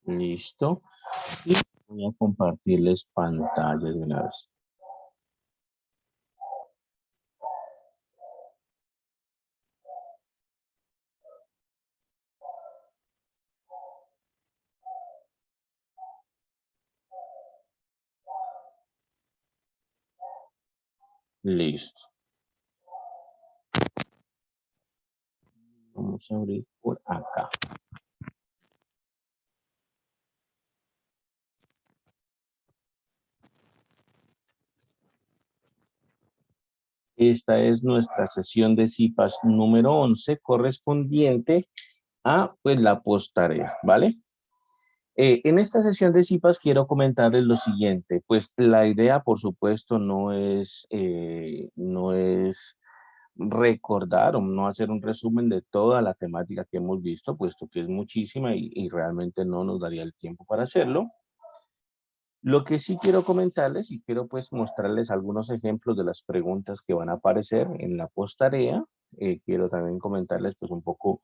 Listo. Y voy a compartirles pantalla de una vez. Listo. Vamos a abrir por acá. Esta es nuestra sesión de CIPAS número 11 correspondiente a pues la posttarea, ¿vale? En esta sesión de CIPAS quiero comentarles lo siguiente, pues la idea por supuesto no es recordar o no hacer un resumen de toda la temática que hemos visto, puesto que es muchísima y realmente no nos daría el tiempo para hacerlo. Lo que sí quiero comentarles y quiero pues mostrarles algunos ejemplos de las preguntas que van a aparecer en la posttarea. Quiero también comentarles pues un poco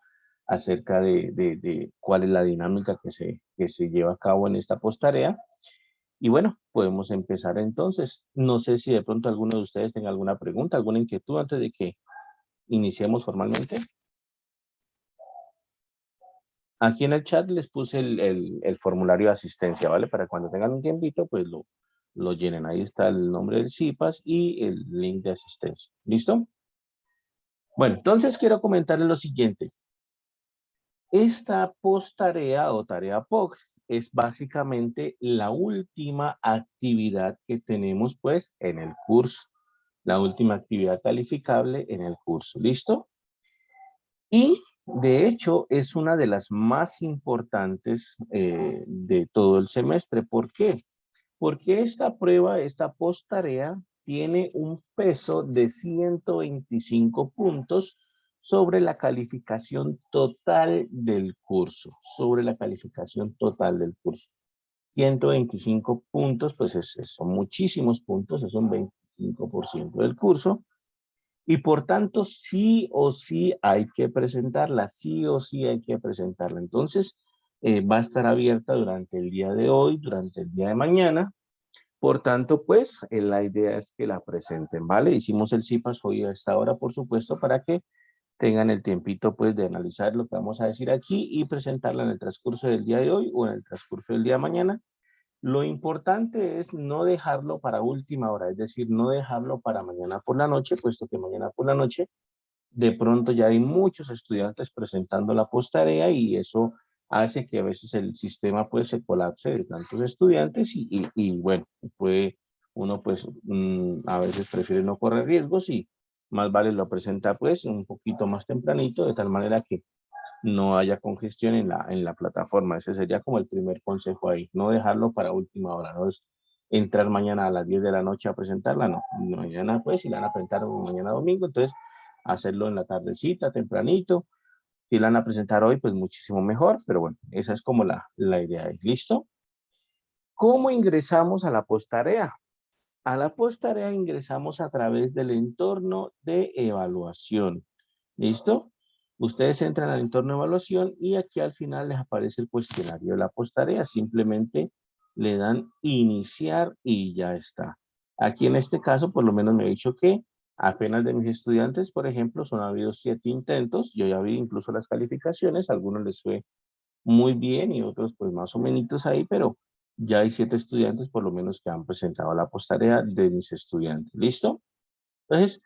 acerca de cuál es la dinámica que se lleva a cabo en esta posttarea. Y bueno, podemos empezar entonces. No sé si de pronto alguno de ustedes tenga alguna pregunta, alguna inquietud antes de que iniciemos formalmente. Aquí en el chat les puse el formulario de asistencia, ¿vale? Para cuando tengan un tiempito, pues lo llenen. Ahí está el nombre del CIPAS y el link de asistencia. ¿Listo? Bueno, entonces quiero comentarles lo siguiente. Esta posttarea o tarea POC es básicamente la última actividad que tenemos pues en el curso. La última actividad calificable en el curso. ¿Listo? Y de hecho es una de las más importantes de todo el semestre. ¿Por qué? Porque esta prueba, esta posttarea, tiene un peso de 125 puntos sobre la calificación total del curso, sobre la calificación total del curso. 125 puntos, pues son muchísimos puntos, es un 25% del curso. Y por tanto, sí o sí hay que presentarla, sí o sí hay que presentarla. Entonces, va a estar abierta durante el día de hoy, durante el día de mañana. Por tanto, pues, la idea es que la presenten, ¿vale? Hicimos el CIPAS hoy a esta hora, por supuesto, para que tengan el tiempito, pues, de analizar lo que vamos a decir aquí y presentarla en el transcurso del día de hoy o en el transcurso del día de mañana. Lo importante es no dejarlo para última hora, es decir, no dejarlo para mañana por la noche, puesto que mañana por la noche de pronto ya hay muchos estudiantes presentando la posttarea y eso hace que a veces el sistema pues se colapse de tantos estudiantes y bueno, uno pues a veces prefiere no correr riesgos y más vale lo presenta pues un poquito más tempranito de tal manera que no haya congestión en la plataforma. Ese sería como el primer consejo ahí, no dejarlo para última hora, no es entrar mañana a las 10 de la noche a presentarla, no. Mañana pues si la van a presentar mañana domingo, entonces hacerlo en la tardecita, tempranito. Si la van a presentar hoy, pues muchísimo mejor, pero bueno, esa es como la idea. ¿Listo? ¿Cómo ingresamos a la posttarea? A la posttarea ingresamos a través del entorno de evaluación. ¿Listo? Ustedes entran al entorno de evaluación y aquí al final les aparece el cuestionario de la posttarea. Simplemente le dan iniciar y ya está. Aquí en este caso, por lo menos me he dicho que apenas de mis estudiantes, por ejemplo, son habido 7 intentos. Yo ya vi incluso las calificaciones. A algunos les fue muy bien y otros pues más o menos ahí, pero ya hay 7 estudiantes por lo menos que han presentado la posttarea de mis estudiantes. ¿Listo? Entonces,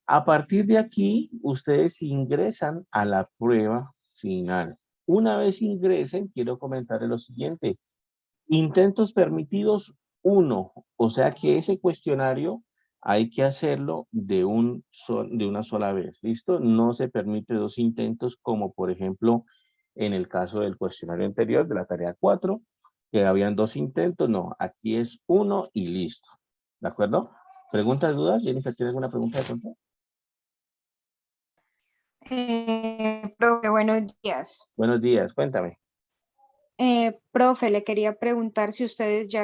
a partir de aquí, ustedes ingresan a la prueba final. Una vez ingresen, quiero comentarles lo siguiente. Intentos permitidos, 1. O sea que ese cuestionario hay que hacerlo de una sola vez. ¿Listo? No se permite 2 intentos como por ejemplo en el caso del cuestionario anterior de la tarea 4, que habían 2 intentos. No, aquí es 1 y listo. ¿De acuerdo? ¿Preguntas, dudas? Jennifer, ¿tiene alguna pregunta de pronto? Profe, buenos días. Buenos días, cuéntame. Profe, le quería preguntar si ustedes ya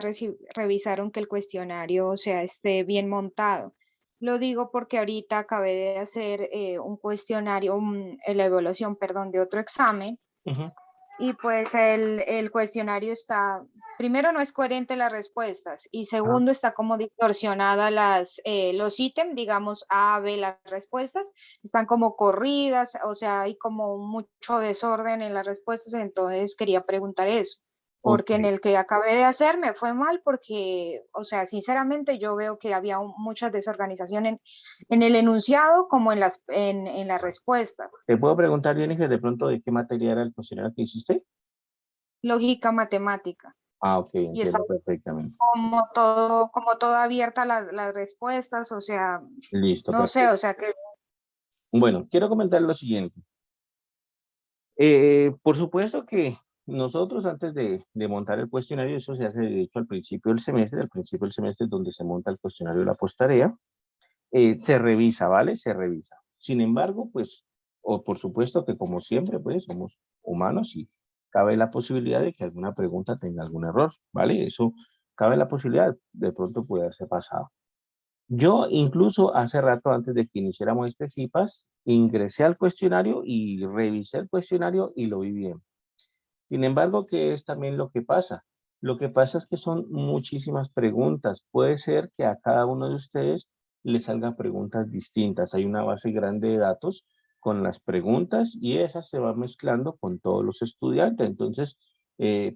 revisaron que el cuestionario, o sea, esté bien montado. Lo digo porque ahorita acabé de hacer un cuestionario, la evaluación, perdón, de otro examen Ujú. y pues el cuestionario está, primero no es coherente las respuestas y Ah, segundo está como distorsionada los ítems, digamos A, B, las respuestas están como corridas, o sea, hay como mucho desorden en las respuestas, entonces quería preguntar eso, ok. porque en el que acabé de hacer me fue mal porque, o sea, sinceramente yo veo que había mucha desorganización en el enunciado como en las respuestas. ¿Te puedo preguntar, Jennifer, de pronto de qué materia era el cuestionario que hiciste? Lógica matemática. Ah, ok, Y está entiendo perfectamente. como todo abierta las respuestas, o sea, Listo, no sé, o perfecto. sea que Bueno, quiero comentar lo siguiente. Por supuesto que nosotros antes de montar el cuestionario, eso se hace de hecho al principio del semestre es donde se monta el cuestionario de la postarea, se revisa, ¿vale? Se revisa. Sin embargo, pues, o por supuesto que como siempre, pues, somos humanos y cabe la posibilidad de que alguna pregunta tenga algún error, ¿vale? Eso cabe la posibilidad, de pronto puede haberse pasado. Yo incluso hace rato antes de que iniciáramos este CIPAS, ingresé al cuestionario y revisé el cuestionario y lo vi bien. Sin embargo, ¿qué es también lo que pasa? Lo que pasa es que son muchísimas preguntas. Puede ser que a cada uno de ustedes le salgan preguntas distintas. Hay una base grande de datos con las preguntas y esas se van mezclando con todos los estudiantes. Entonces,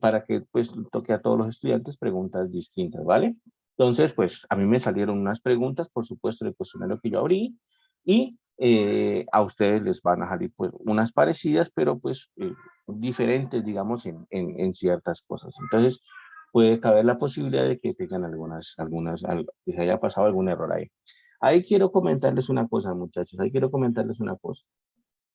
para que pues toque a todos los estudiantes preguntas distintas, ¿vale? Entonces, pues a mí me salieron unas preguntas, por supuesto, del cuestionario que yo abrí y a ustedes les van a salir pues unas parecidas, pero pues diferentes, digamos, en ciertas cosas. Entonces, puede caber la posibilidad de que tengan que se haya pasado algún error ahí. Ahí quiero comentarles una cosa, muchachos, ahí quiero comentarles una cosa.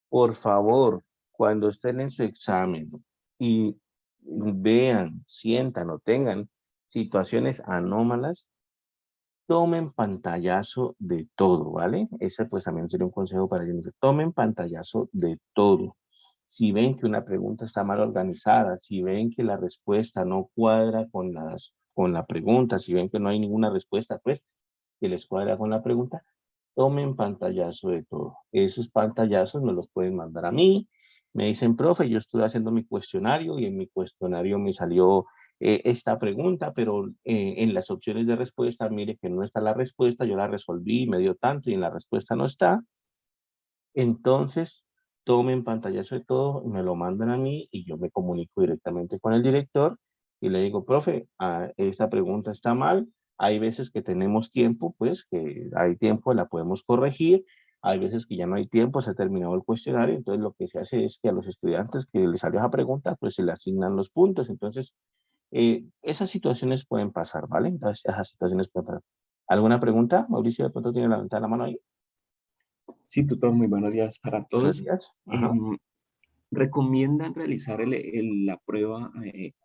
Por favor, cuando estén en su examen y vean, sientan o tengan situaciones anómalas, tomen pantallazo de todo, ¿vale? Ese pues también sería un consejo para ellos. Tomen pantallazo de todo. Si ven que una pregunta está mal organizada, si ven que la respuesta no cuadra con la pregunta, si ven que no hay ninguna respuesta, pues, que les cuadra con la pregunta, tomen pantallazo de todo. Esos pantallazos me los pueden mandar a mí. Me dicen, profe, yo estuve haciendo mi cuestionario y en mi cuestionario me salió esta pregunta, pero en las opciones de respuesta, mire que no está la respuesta, yo la resolví, me dio tanto y en la respuesta no está. Entonces, tomen pantallazo de todo, me lo mandan a mí y yo me comunico directamente con el director y le digo, profe, esta pregunta está mal. Hay veces que tenemos tiempo, pues que hay tiempo, la podemos corregir. Hay veces que ya no hay tiempo, se ha terminado el cuestionario. Entonces, lo que se hace es que a los estudiantes que les salió esa pregunta, pues se le asignan los puntos. Entonces, esas situaciones pueden pasar, ¿vale? Entonces, esas situaciones pueden pasar. ¿Alguna pregunta? Mauricio, de pronto tiene la mano ahí. Sí, tutor, muy buenos días para Buenos todos. días. Ajá. Em, ¿Recomiendan realizar la prueba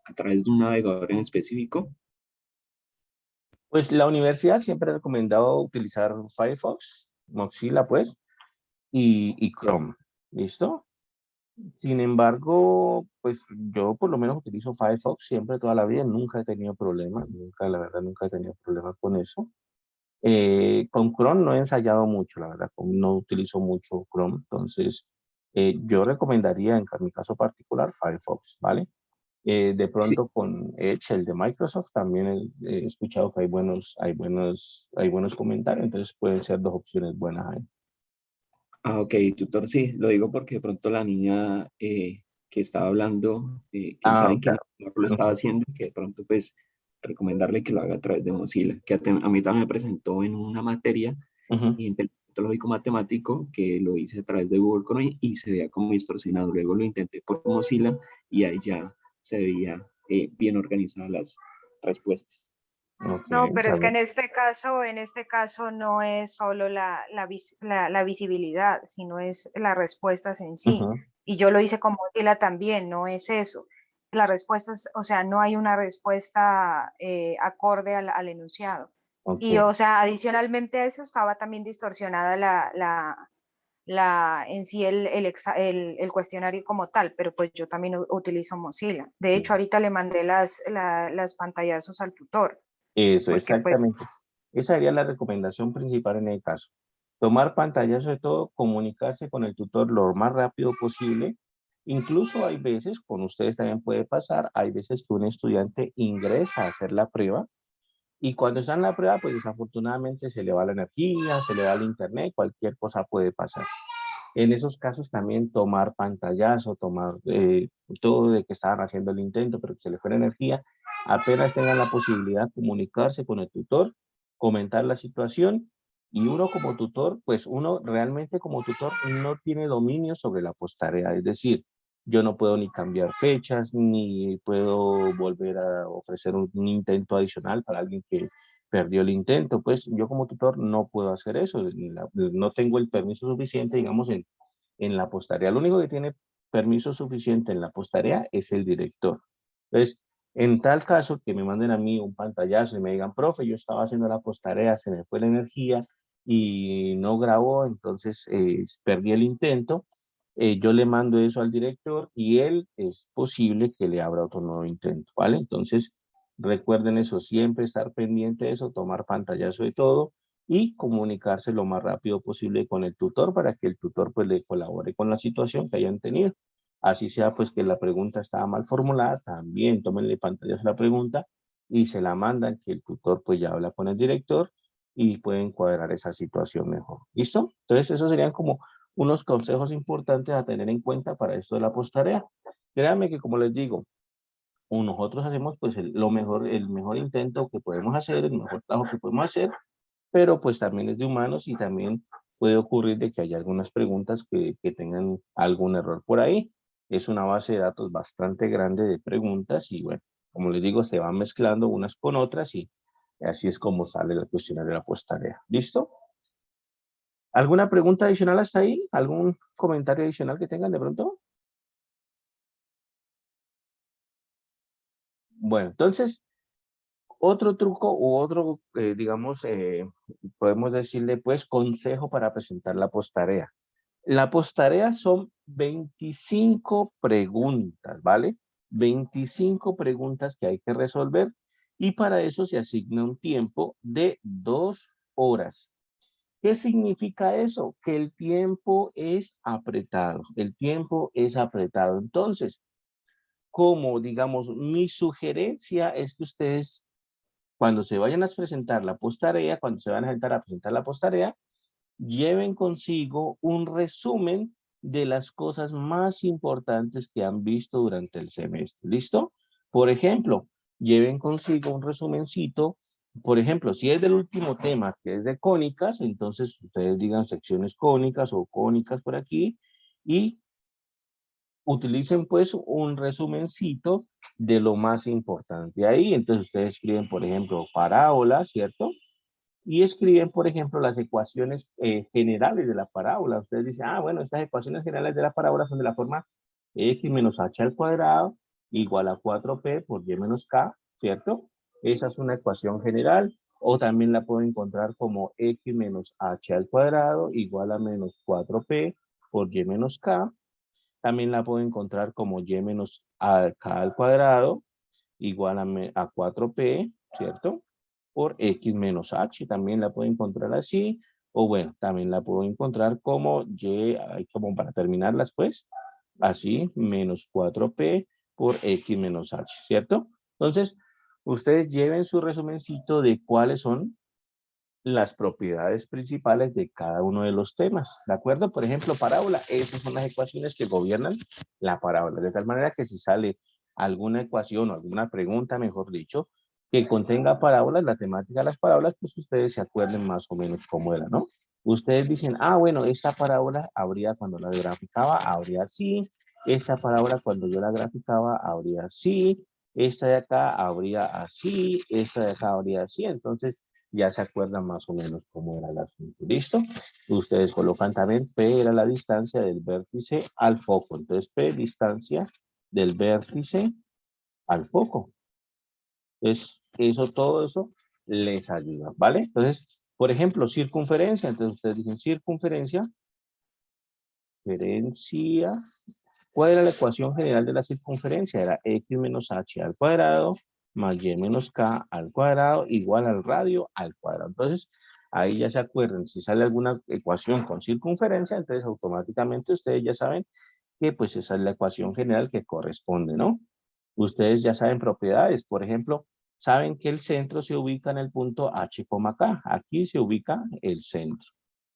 a través de un navegador en específico? Pues la universidad siempre ha recomendado utilizar Firefox, Mozilla, pues, y Chrome. ¿Listo? Sin embargo, pues yo por lo menos utilizo Firefox siempre, toda la vida, nunca he tenido problemas, nunca, la verdad, nunca he tenido problemas con eso. Con Chrome no he ensayado mucho, la verdad, no utilizo mucho Chrome, entonces yo recomendaría en mi caso particular Firefox, ¿vale? De Sí. pronto con Edge, el de Microsoft, también he escuchado que hay buenos comentarios, entonces pueden ser dos opciones buenas ahí. Ah, ok, tutor, sí, lo digo porque de pronto la niña que estaba hablando, que Ah, sabe que no claro. lo estaba Ujú. haciendo, que de pronto pues recomendarle que lo haga a través de Mozilla, que a mí también me presentó en una materia Ujú. en pensamiento lógico matemático que lo hice a través de Google Chrome y se veía como distorsionado. Luego lo intenté por Mozilla y ahí ya se veía bien organizadas las respuestas. Ok, no, pero está es que bien. en este caso no es solo la visibilidad, sino es las respuestas en sí. Ujú. Y yo lo hice con Mozilla también, no es eso. Las respuestas, o sea, no hay una respuesta acorde al enunciado. Y, Ok. o sea, adicionalmente a eso estaba también distorsionada en sí el cuestionario como tal, pero pues yo también utilizo Mozilla. De hecho, ahorita le mandé las pantallazos al tutor, Eso, porque pues exactamente. Esa sería la recomendación principal en el caso. Tomar pantallazo de todo, comunicarse con el tutor lo más rápido posible Incluso hay veces, con ustedes también puede pasar, hay veces que un estudiante ingresa a hacer la prueba y cuando está en la prueba, pues desafortunadamente se le va la energía, se le va el internet, cualquier cosa puede pasar. En esos casos también tomar pantallazo, tomar todo de que estaban haciendo el intento, pero que se le fue la energía, apenas tengan la posibilidad de comunicarse con el tutor, comentar la situación y uno como tutor, pues uno realmente como tutor no tiene dominio sobre la postarea, es decir, yo no puedo ni cambiar fechas, ni puedo volver a ofrecer un intento adicional para alguien que perdió el intento, pues yo como tutor no puedo hacer eso, no tengo el permiso suficiente, digamos, en la postarea. Lo único que tiene permiso suficiente en la postarea es el director. Entonces, en tal caso que me manden a mí un pantallazo y me digan, profe, yo estaba haciendo la postarea, se me fue la energía y no grabó, entonces perdí el intento, yo le mando eso al director y él es posible que le abra otro nuevo intento, ¿vale? Entonces, recuerden eso, siempre estar pendiente de eso, tomar pantallazo de todo y comunicarse lo más rápido posible con el tutor para que el tutor pues le colabore con la situación que hayan tenido. Así sea pues que la pregunta estaba mal formulada, también tómenle pantallazo a la pregunta y se la mandan que el tutor pues ya habla con el director y pueden cuadrar esa situación mejor. ¿Listo? Entonces esos serían como unos consejos importantes a tener en cuenta para esto de la postarea. Créanme que como les digo, nosotros hacemos pues el mejor intento que podemos hacer, el mejor trabajo que podemos hacer, pero pues también es de humanos y también puede ocurrir de que haya algunas preguntas que tengan algún error por ahí. Es una base de datos bastante grande de preguntas y bueno, como les digo, se van mezclando unas con otras y así es como sale el cuestionario de la postarea. ¿Listo? ¿Alguna pregunta adicional hasta ahí? ¿Algún comentario adicional que tengan de pronto? Bueno, entonces, otro truco u otro, digamos, podemos decirle, pues, consejo para presentar la postarea. La postarea son 25 preguntas, ¿vale? 25 preguntas que hay que resolver y para eso se asigna un tiempo de 2 horas. ¿Qué significa eso? Que el tiempo es apretado, el tiempo es apretado. Entonces, como digamos, mi sugerencia es que ustedes, cuando se vayan a presentar la postarea, cuando se van a sentar a presentar la postarea, lleven consigo un resumen de las cosas más importantes que han visto durante el semestre. ¿Listo? Por ejemplo, lleven consigo un resumencito. Por ejemplo, si es del último tema, que es de cónicas, entonces ustedes digan secciones cónicas o cónicas por aquí y utilicen pues un resumencito de lo más importante ahí. Entonces ustedes escriben, por ejemplo, parábola, ¿cierto? Y escriben, por ejemplo, las ecuaciones generales de la parábola. Ustedes dicen, ah, bueno, estas ecuaciones generales de la parábola son de la forma x menos h al cuadrado igual a 4p por y menos k, ¿cierto? Esa es una ecuación general. O también la puedo encontrar como x menos h al cuadrado igual a menos 4p por y menos k. También la puedo encontrar como y menos k al cuadrado igual a 4p, ¿cierto? Por x menos h, también la puedo encontrar así, o bueno, también la puedo encontrar como y, como para terminarlas pues, así, menos 4p por x menos h, ¿cierto? Entonces, ustedes lleven su resumencito de cuáles son las propiedades principales de cada uno de los temas, ¿de acuerdo? Por ejemplo, parábola, esas son las ecuaciones que gobiernan la parábola, de tal manera que si sale alguna ecuación o alguna pregunta, mejor dicho, que contenga parábolas, la temática de las parábolas, pues ustedes se acuerden más o menos cómo era, ¿no? Ustedes dicen, ah, bueno, esta parábola habría cuando la graficaba, habría así, esta parábola cuando yo la graficaba, habría así, esta de acá habría así, esta de acá habría así, entonces ya se acuerdan más o menos cómo era el asunto. ¿Listo? Ustedes colocan también P era la distancia del vértice al foco. Entonces, P distancia del vértice al foco. Entonces, todo eso les ayuda, ¿vale? Entonces, por ejemplo, circunferencia. Entonces, ustedes dicen circunferencia. ¿Cuál era la ecuación general de la circunferencia? Era x menos h al cuadrado más y menos k al cuadrado igual al radio al cuadrado. Entonces, ahí ya se acuerdan, si sale alguna ecuación con circunferencia, entonces automáticamente ustedes ya saben que pues esa es la ecuación general que corresponde, ¿no? Ustedes ya saben propiedades, por ejemplo, saben que el centro se ubica en el punto H, K. Aquí se ubica el centro.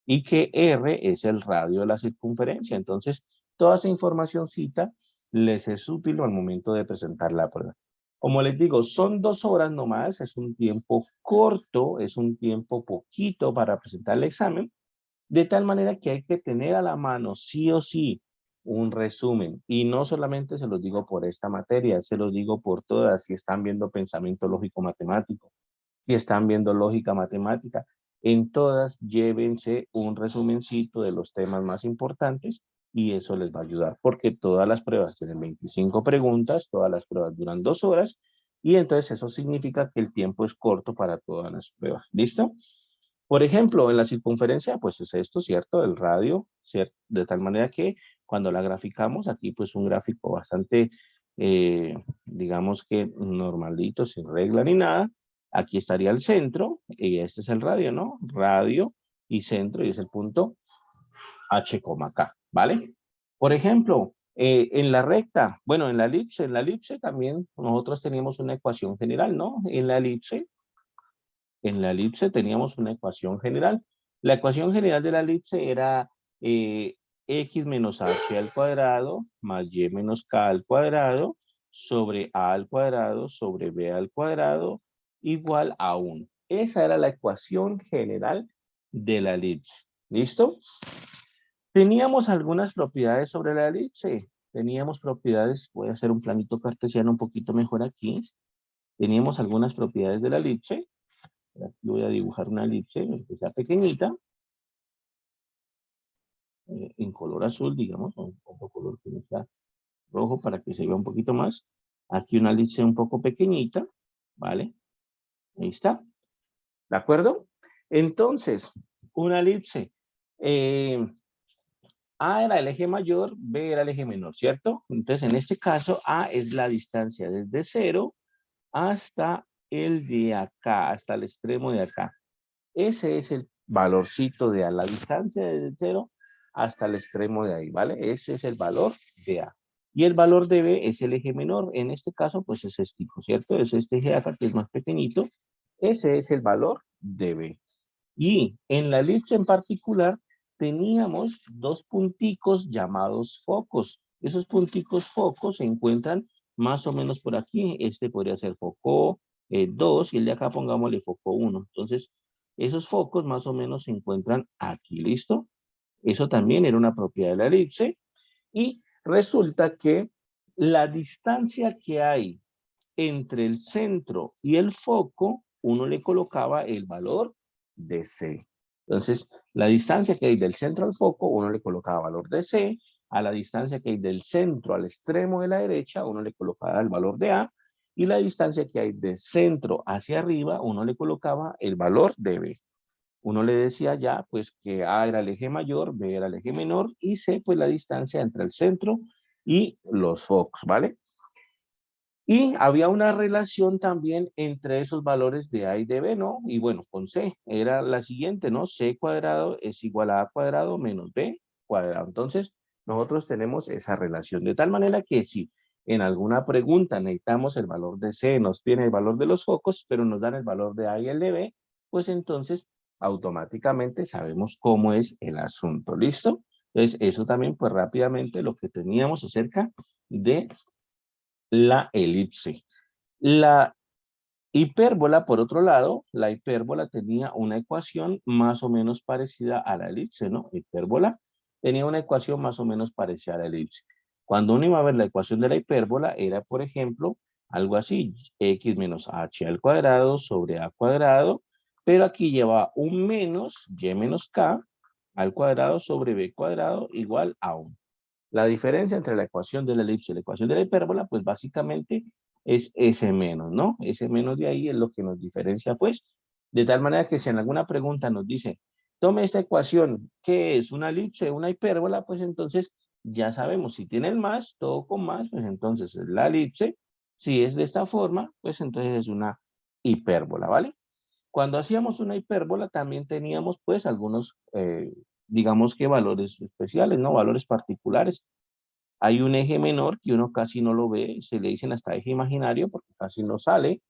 Y que R es el radio de la circunferencia. Entonces, toda esa informacióncita les es útil al momento de presentar la prueba. Como les digo, son 2 horas nomás, es un tiempo corto, es un tiempo poquito para presentar el examen, de tal manera que hay que tener a la mano sí o sí un resumen. Y no solamente se los digo por esta materia, se los digo por todas. Si están viendo pensamiento lógico matemático, si están viendo lógica matemática, en todas llévense un resumencito de los temas más importantes y eso les va a ayudar porque todas las pruebas tienen 25 preguntas, todas las pruebas duran 2 horas y entonces eso significa que el tiempo es corto para todas las pruebas. ¿Listo? Por ejemplo, en la circunferencia, pues es esto, ¿cierto? El radio, ¿cierto? De tal manera que cuando la graficamos, aquí pues un gráfico bastante, digamos que normalito, sin regla ni nada. Aquí estaría el centro, y este es el radio, ¿no? Radio y centro, y es el punto H, K, ¿vale? Por ejemplo, en la recta, bueno, en la elipse también nosotros teníamos una ecuación general, ¿no? En la elipse teníamos una ecuación general. La ecuación general de la elipse era x menos h al cuadrado más y menos k al cuadrado sobre a al cuadrado sobre b al cuadrado igual a 1. Esa era la ecuación general de la elipse. ¿Listo? Teníamos algunas propiedades sobre la elipse. Teníamos propiedades, voy a hacer un planito cartesiano un poquito mejor aquí. Teníamos algunas propiedades de la elipse. Aquí voy a dibujar una elipse que sea pequeñita, en color azul, digamos, o un poco color que no sea rojo para que se vea un poquito más. Aquí una elipse un poco pequeñita, ¿vale? Ahí está. ¿De acuerdo? Entonces, una elipse. A era el eje mayor, B era el eje menor, ¿cierto? Entonces, en este caso, A es la distancia desde 0 hasta el de acá, hasta el extremo de acá. Ese es el valorcito de A, la distancia desde 0 hasta el extremo de ahí, ¿vale? Ese es el valor de A. Y el valor de B es el eje menor. En este caso, pues es este, ¿cierto? Es este eje de acá que es más pequeñito. Ese es el valor de B. Y en la elipse en particular, teníamos 2 punticos llamados focos. Esos punticos focos se encuentran más o menos por aquí. Este podría ser foco 2 y el de acá pongámosle foco 1. Entonces, esos focos más o menos se encuentran aquí, ¿listo? Eso también era una propiedad de la elipse. Y resulta que la distancia que hay entre el centro y el foco, uno le colocaba el valor de C. Entonces, la distancia que hay del centro al foco, uno le colocaba valor de C. A la distancia que hay del centro al extremo de la derecha, uno le colocaba el valor de A. Y la distancia que hay del centro hacia arriba, uno le colocaba el valor de B. Uno le decía ya, pues, que A era el eje mayor, B era el eje menor, y C, pues, la distancia entre el centro y los focos, ¿vale? Y había una relación también entre esos valores de A y de B, ¿no? Y bueno, con C era la siguiente, ¿no? C cuadrado es igual a A cuadrado menos B cuadrado. Entonces, nosotros tenemos esa relación. De tal manera que si en alguna pregunta necesitamos el valor de C, nos tiene el valor de los focos, pero nos dan el valor de A y el de B, pues entonces automáticamente sabemos cómo es el asunto. ¿Listo? Entonces, eso también, pues rápidamente lo que teníamos acerca de la elipse. La hipérbola, por otro lado, la hipérbola tenía una ecuación más o menos parecida a la elipse, ¿no? Hipérbola tenía una ecuación más o menos parecida a la elipse. Cuando uno iba a ver la ecuación de la hipérbola, era, por ejemplo, algo así, x menos h al cuadrado sobre a cuadrado, pero aquí lleva un menos y menos k al cuadrado sobre b cuadrado igual a 1. La diferencia entre la ecuación de la elipse y la ecuación de la hipérbola, pues básicamente es ese menos, ¿no? Ese menos de ahí es lo que nos diferencia, pues, de tal manera que si en alguna pregunta nos dice, tome esta ecuación, ¿qué es? ¿Una elipse, una hipérbola? Pues entonces ya sabemos, si tiene el más, todo con más, pues entonces es la elipse. Si es de esta forma, pues entonces es una hipérbola, ¿vale? Cuando hacíamos una hipérbola también teníamos pues algunos, digamos que valores especiales, ¿no? Valores particulares. Hay un eje menor que uno casi no lo ve, se le dicen hasta eje imaginario porque casi no sale.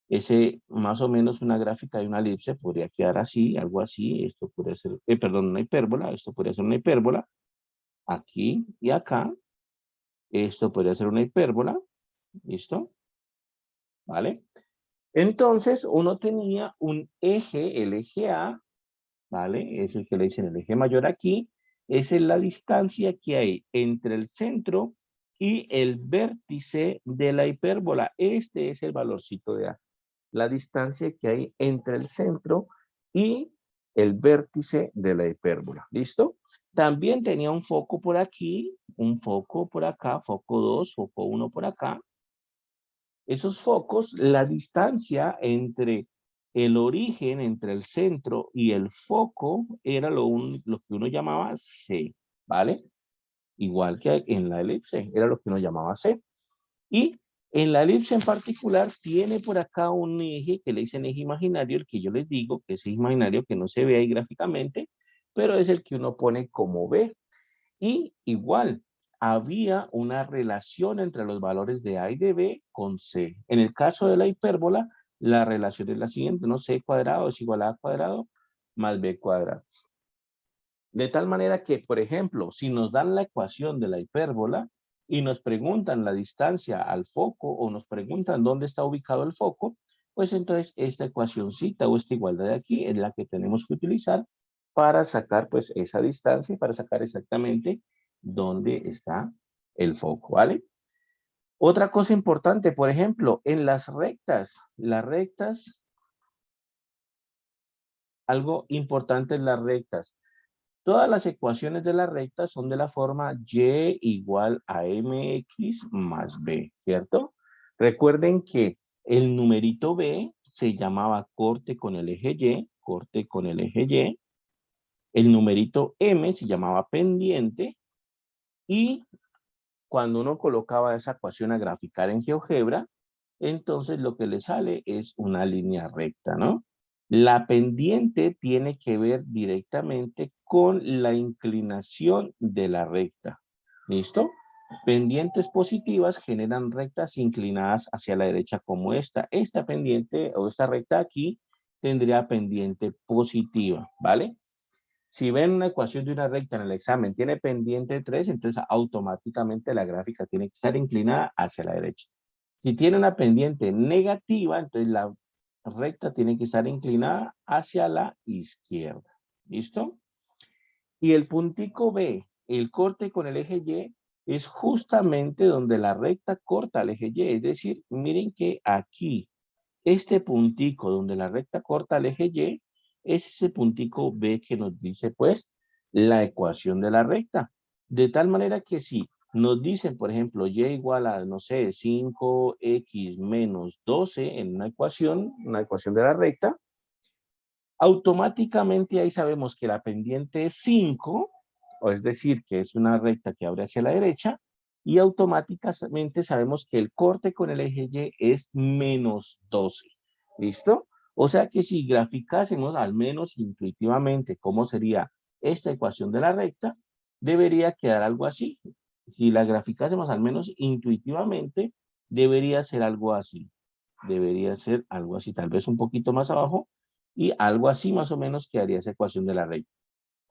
Ese, más o menos una gráfica de una elipse podría quedar así, algo así. Esto podría ser, perdón, una hipérbola. Esto podría ser una hipérbola. Aquí y acá. Esto podría ser una hipérbola. ¿Listo? ¿Vale? Entonces, uno tenía un eje, el eje A, ¿vale? Es el que le dicen el eje mayor aquí. Esa es la distancia que hay entre el centro y el vértice de la hipérbola. Este es el valorcito de A. La distancia que hay entre el centro y el vértice de la hipérbola. ¿Listo? También tenía un foco por aquí, un foco por acá, foco 2, foco 1 por acá. Esos focos, la distancia entre el origen, entre el centro y el foco era lo que uno llamaba C, ¿vale? Igual que en la elipse, era lo que uno llamaba C. Y en la elipse en particular tiene por acá un eje que le dicen eje imaginario, el que yo les digo que es eje imaginario que no se ve ahí gráficamente, pero es el que uno pone como B. Y igual, había una relación entre los valores de A y de B con C. En el caso de la hipérbola, la relación es la siguiente, ¿no? C cuadrado es igual a A cuadrado más B cuadrado. De tal manera que, por ejemplo, si nos dan la ecuación de la hipérbola y nos preguntan la distancia al foco o nos preguntan dónde está ubicado el foco, pues entonces esta ecuacióncita o esta igualdad de aquí es la que tenemos que utilizar para sacar pues esa distancia y para sacar exactamente dónde está el foco, ¿vale? Otra cosa importante, por ejemplo, en las rectas, algo importante en las rectas. Todas las ecuaciones de la recta son de la forma y igual a mx más b, ¿cierto? Recuerden que el numerito b se llamaba corte con el eje y, corte con el eje y. El numerito m se llamaba pendiente y cuando uno colocaba esa ecuación a graficar en GeoGebra, entonces lo que le sale es una línea recta, ¿no? La pendiente tiene que ver directamente con la inclinación de la recta. ¿Listo? Pendientes positivas generan rectas inclinadas hacia la derecha como esta. Esta pendiente o esta recta aquí tendría pendiente positiva, ¿vale? Si ven una ecuación de una recta en el examen, tiene pendiente 3, entonces automáticamente la gráfica tiene que estar inclinada hacia la derecha. Si tiene una pendiente negativa, entonces la recta tiene que estar inclinada hacia la izquierda. ¿Listo? Y el puntico B, el corte con el eje Y, es justamente donde la recta corta el eje Y. Es decir, miren que aquí, este puntico donde la recta corta el eje Y, es ese puntico B que nos dice, pues, la ecuación de la recta. De tal manera que si nos dicen, por ejemplo, Y igual a, no sé, 5x menos 12 en una ecuación de la recta, automáticamente ahí sabemos que la pendiente es 5, o es decir, que es una recta que abre hacia la derecha, y automáticamente sabemos que el corte con el eje Y es menos 12. ¿Listo? O sea que si graficásemos al menos intuitivamente cómo sería esta ecuación de la recta, debería quedar algo así. Si la graficásemos al menos intuitivamente, debería ser algo así. Debería ser algo así, tal vez un poquito más abajo, y algo así más o menos quedaría esa ecuación de la recta.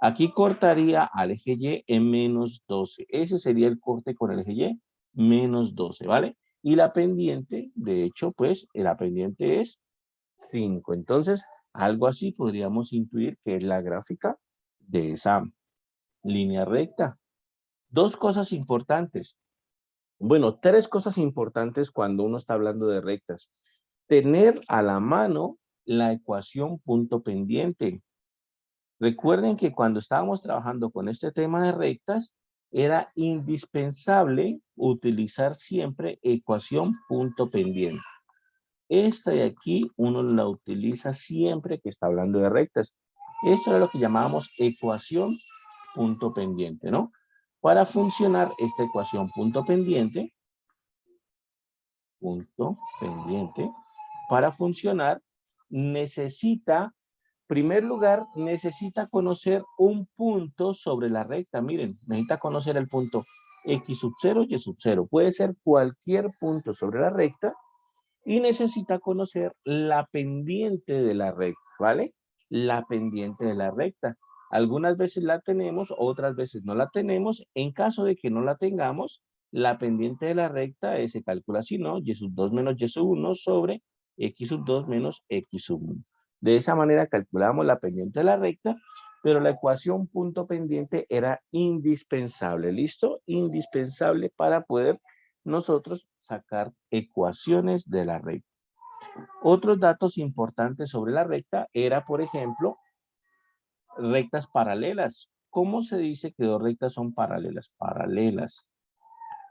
Aquí cortaría al eje Y en menos 12. Ese sería el corte con el eje Y, menos 12, ¿vale? Y la pendiente, de hecho, pues, la pendiente es 5. Entonces, algo así podríamos intuir que es la gráfica de esa línea recta. Dos cosas importantes. Bueno, tres cosas importantes cuando uno está hablando de rectas. Tener a la mano la ecuación punto pendiente. Recuerden que cuando estábamos trabajando con este tema de rectas, era indispensable utilizar siempre ecuación punto pendiente. Esta de aquí uno la utiliza siempre que está hablando de rectas. Esto es lo que llamábamos ecuación punto pendiente, ¿no? Para funcionar esta ecuación punto pendiente, para funcionar necesita, primer lugar, necesita conocer un punto sobre la recta. Miren, necesita conocer el punto X sub 0, Y sub 0. Puede ser cualquier punto sobre la recta y necesita conocer la pendiente de la recta, ¿vale? La pendiente de la recta. Algunas veces la tenemos, otras veces no la tenemos. En caso de que no la tengamos, la pendiente de la recta se calcula así, ¿no? Y sub 2 menos Y sub 1 sobre X sub 2 menos X sub 1. De esa manera calculamos la pendiente de la recta, pero la ecuación punto pendiente era indispensable, ¿listo? Indispensable para poder nosotros sacar ecuaciones de la recta. Otros datos importantes sobre la recta era, por ejemplo, rectas paralelas. ¿Cómo se dice que dos rectas son paralelas? Paralelas.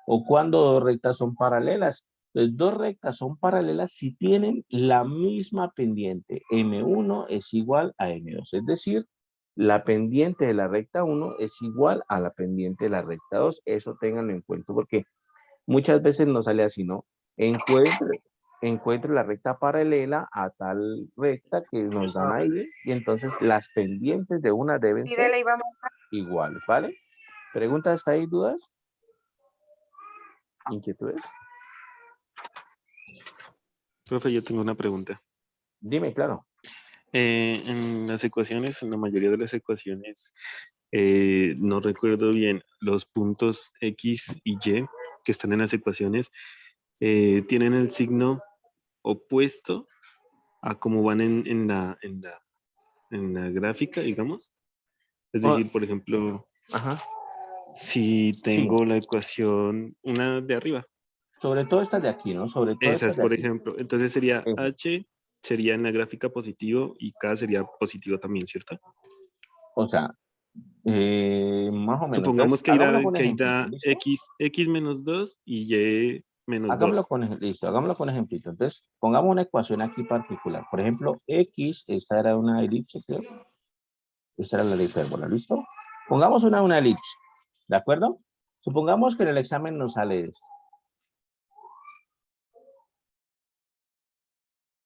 ¿O cuando dos rectas son paralelas? Pues dos rectas son paralelas si tienen la misma pendiente. M1 es igual a M2. Es decir, la pendiente de la recta 1 es igual a la pendiente de la recta 2. Eso ténganlo en cuenta porque muchas veces nos sale así, ¿no? Encuentre la recta paralela a tal recta que nos dan ahí y entonces las pendientes de una deben Sí, ser dele, vamos. iguales, ¿vale? ¿Preguntas hasta ahí, dudas? ¿Inquietudes? Profe, yo tengo una pregunta. Dime, claro. En las ecuaciones, en la mayoría de las ecuaciones, no recuerdo bien, los puntos X y Y que están en las ecuaciones tienen el signo opuesto a cómo van en la gráfica, digamos. Es Oh, decir, por ejemplo, ajá. si Sí. tengo la ecuación, una de arriba, Sobre todo estas de aquí, ¿no? Sobre todo esas, estas de por aquí. ejemplo, entonces sería Eso. H, sería en la gráfica positivo y K sería positivo también, ¿cierto? O sea, más o menos. Supongamos Entonces, que hagámoslo con ahí ejemplito, da ¿listo? X menos 2 y Y menos 2. Hagámoslo con, listo, hagámoslo con ejemplito. Entonces, pongamos una ecuación aquí particular. Por ejemplo, X, esta era una elipse, creo. Esta era la hipérbola, ¿listo? Pongamos una elipse, ¿de acuerdo? Supongamos que en el examen nos sale esto.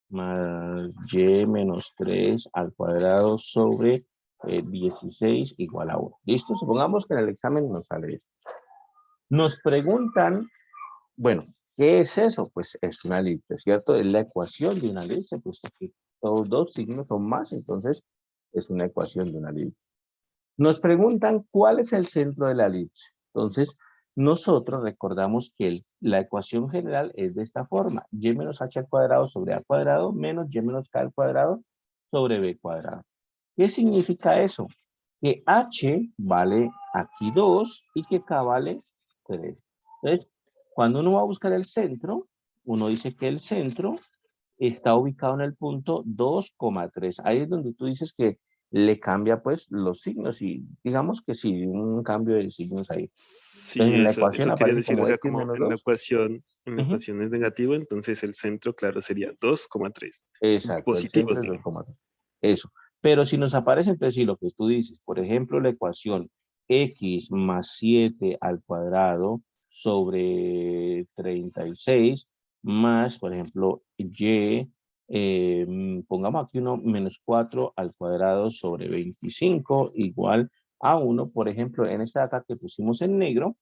Más y menos 3 al cuadrado sobre 16 igual a 1. ¿Listo? Supongamos que en el examen nos sale esto. Nos preguntan, bueno, ¿qué es eso? Pues es una elipse, ¿cierto? Es la ecuación de una elipse, puesto que todos dos signos son más, entonces es una ecuación de una elipse. Nos preguntan cuál es el centro de la elipse. Entonces, nosotros recordamos que la ecuación general es de esta forma. Y menos h al cuadrado sobre a cuadrado menos y menos k al cuadrado sobre b cuadrado. ¿Qué significa eso? Que h vale aquí 2 y que k vale 3. Entonces, cuando uno va a buscar el centro, uno dice que el centro está ubicado en el punto 2,3. Ahí es donde tú dices que le cambia pues los signos y digamos que sí, un cambio de signos ahí. Entonces Sí, en la eso ecuación quería aparece decir, o como sea, x como menos en la 2. ecuación, es negativo, entonces el centro, claro, sería 2,3. Exacto, el Positivos, centro es digamos. 2,3. Eso. Pero si nos aparece, entonces sí, lo que tú dices, por ejemplo, la ecuación x más 7 al cuadrado sobre 36 más, por ejemplo, y, pongamos aquí uno menos 4 al cuadrado sobre 25 igual a 1, por ejemplo, en esta de acá que pusimos en negro,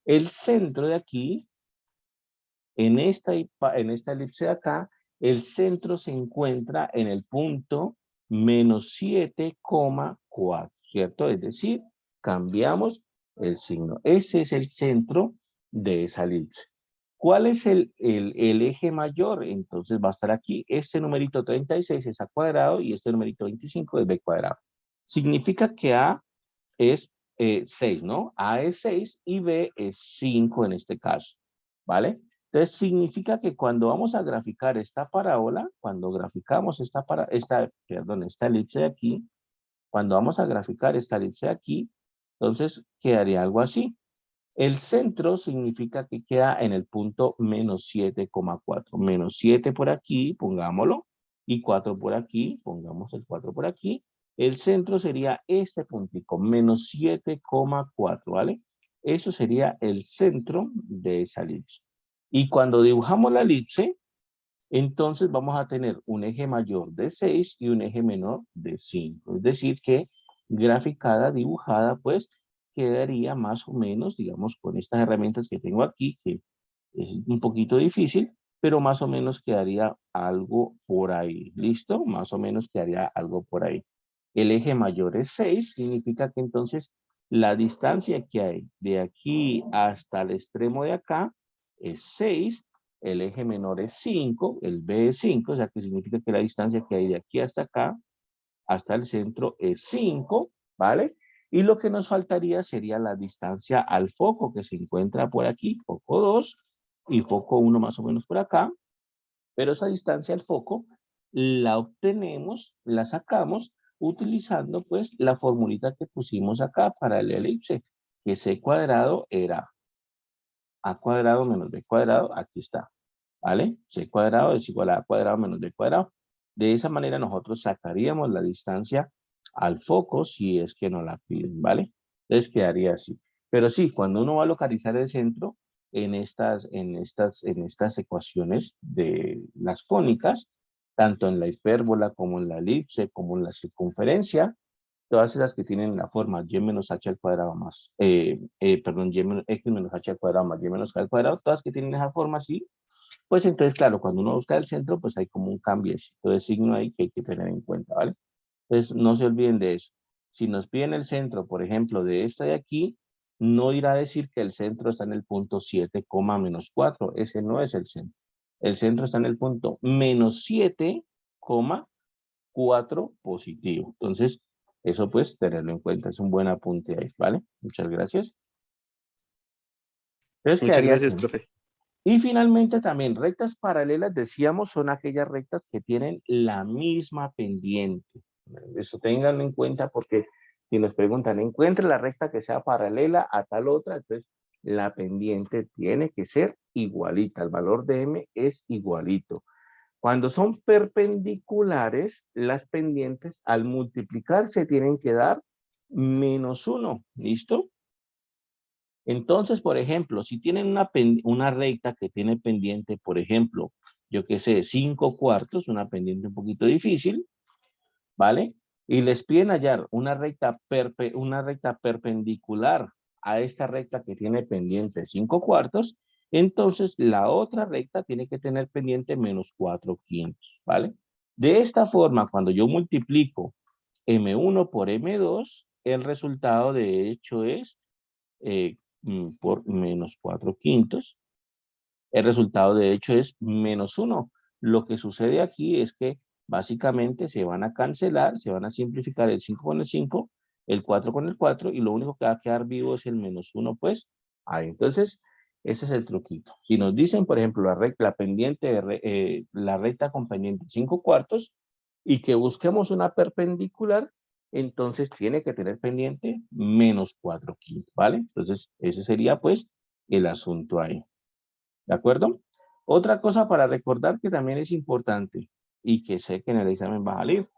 el centro de aquí, en esta elipse de acá, el centro se encuentra en el punto menos 7,4, ¿cierto? Es decir, cambiamos el signo. Ese es el centro de esa elipse. ¿Cuál es el eje mayor? Entonces va a estar aquí. Este numerito 36 es a cuadrado y este numerito 25 es b cuadrado. Significa que A es 6, ¿no? A es 6 y B es 5 en este caso, ¿vale? Entonces significa que cuando vamos a graficar esta parábola, cuando graficamos esta elipse de aquí, cuando vamos a graficar esta elipse de aquí, entonces quedaría algo así. El centro significa que queda en el punto menos 7,4. Menos 7 por aquí, pongámoslo, y 4 por aquí, pongamos el 4 por aquí. El centro sería este puntico, menos 7,4, ¿vale? Eso sería el centro de esa elipse. Y cuando dibujamos la elipse, entonces vamos a tener un eje mayor de 6 y un eje menor de 5. Es decir que graficada, dibujada, pues quedaría más o menos, digamos, con estas herramientas que tengo aquí, que es un poquito difícil, pero más o menos quedaría algo por ahí. ¿Listo? Más o menos quedaría algo por ahí. El eje mayor es 6, significa que entonces la distancia que hay de aquí hasta el extremo de acá es 6. El eje menor es 5, el B es 5, o sea que significa que la distancia que hay de aquí hasta acá, hasta el centro, es 5, ¿vale? Y lo que nos faltaría sería la distancia al foco que se encuentra por aquí, foco 2 y foco 1 más o menos por acá, pero esa distancia al foco la obtenemos, la sacamos utilizando pues la formulita que pusimos acá para el elipse, que c cuadrado era a cuadrado menos b cuadrado, aquí está, ¿vale? C cuadrado es igual a cuadrado menos b cuadrado. De esa manera nosotros sacaríamos la distancia al foco si es que nos la piden, ¿vale? Entonces quedaría así. Pero sí, cuando uno va a localizar el centro en estas ecuaciones de las cónicas, tanto en la hipérbola como en la elipse, como en la circunferencia, todas esas que tienen la forma y menos h al cuadrado más, perdón, x menos h al cuadrado más y menos k al cuadrado, todas que tienen esa forma así, pues entonces, claro, cuando uno busca el centro, pues hay como un cambiecito de signo ahí que hay que tener en cuenta, ¿vale? Entonces, no se olviden de eso. Si nos piden el centro, por ejemplo, de esta de aquí, no irá a decir que el centro está en el punto 7, menos 4. Ese no es el centro. El centro está en el punto menos 7, 4 positivo. Entonces, eso pues tenerlo en cuenta. Es un buen apunte ahí, ¿vale? Muchas gracias. Entonces, Muchas quedaría gracias, así. profe. Y finalmente también rectas paralelas, decíamos, son aquellas rectas que tienen la misma pendiente. Eso ténganlo en cuenta porque si nos preguntan, encuentre la recta que sea paralela a tal otra, entonces la pendiente tiene que ser igualita. El valor de m es igualito. Cuando son perpendiculares, las pendientes al multiplicarse tienen que dar -1. ¿Listo? Entonces, por ejemplo, si tienen una recta que tiene pendiente, por ejemplo, yo qué sé, 5 cuartos, una pendiente un poquito difícil, ¿vale? Y les piden hallar una recta perpendicular a esta recta que tiene pendiente 5 cuartos, entonces la otra recta tiene que tener pendiente -4 quintos, ¿vale? De esta forma, cuando yo multiplico M1 por M2, el resultado de hecho es por -4 quintos. El resultado de hecho es -1. Lo que sucede aquí es que básicamente se van a cancelar, se van a simplificar el 5 con el 5, el 4 con el 4 y lo único que va a quedar vivo es el -1, pues ahí. Entonces, ese es el truquito. Si nos dicen, por ejemplo, la recta con pendiente 5 cuartos y que busquemos una perpendicular, entonces tiene que tener pendiente -4 quintos, ¿vale? Entonces, ese sería pues el asunto ahí. ¿De acuerdo? Otra cosa para recordar que también es importante y que sé que en el examen va a salir,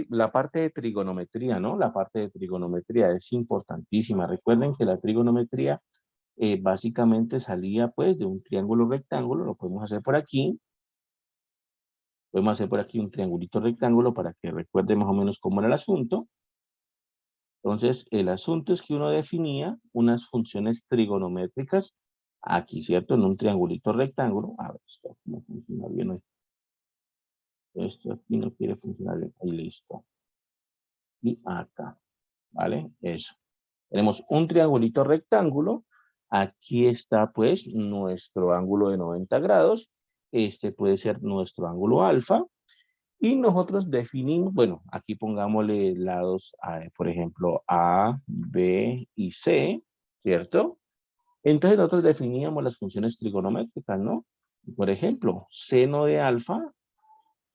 la parte de trigonometría, ¿no? La parte de trigonometría es importantísima. Recuerden que la trigonometría básicamente salía pues de un triángulo rectángulo, lo podemos hacer por aquí. Podemos hacer por aquí un triangulito rectángulo para que recuerde más o menos cómo era el asunto. Entonces, el asunto es que uno definía unas funciones trigonométricas aquí, ¿cierto? En un triangulito rectángulo. A ver, esto aquí no funciona bien hoy. Esto aquí no quiere funcionar bien. Ahí listo. Y acá, ¿vale? Eso. Tenemos un triangulito rectángulo. Aquí está, pues, nuestro ángulo de 90 grados. Este puede ser nuestro ángulo alfa. Y nosotros definimos, bueno, aquí pongámosle lados, por ejemplo, A, B y C, ¿cierto? Entonces nosotros definíamos las funciones trigonométricas, ¿no? Por ejemplo, seno de alfa,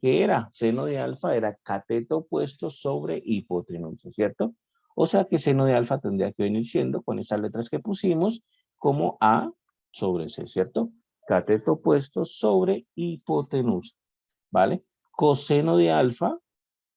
¿qué era? Seno de alfa era cateto opuesto sobre hipotenusa, ¿cierto? O sea que seno de alfa tendría que venir siendo, con estas letras que pusimos, como A sobre C, ¿cierto? Cateto opuesto sobre hipotenusa, ¿vale? Coseno de alfa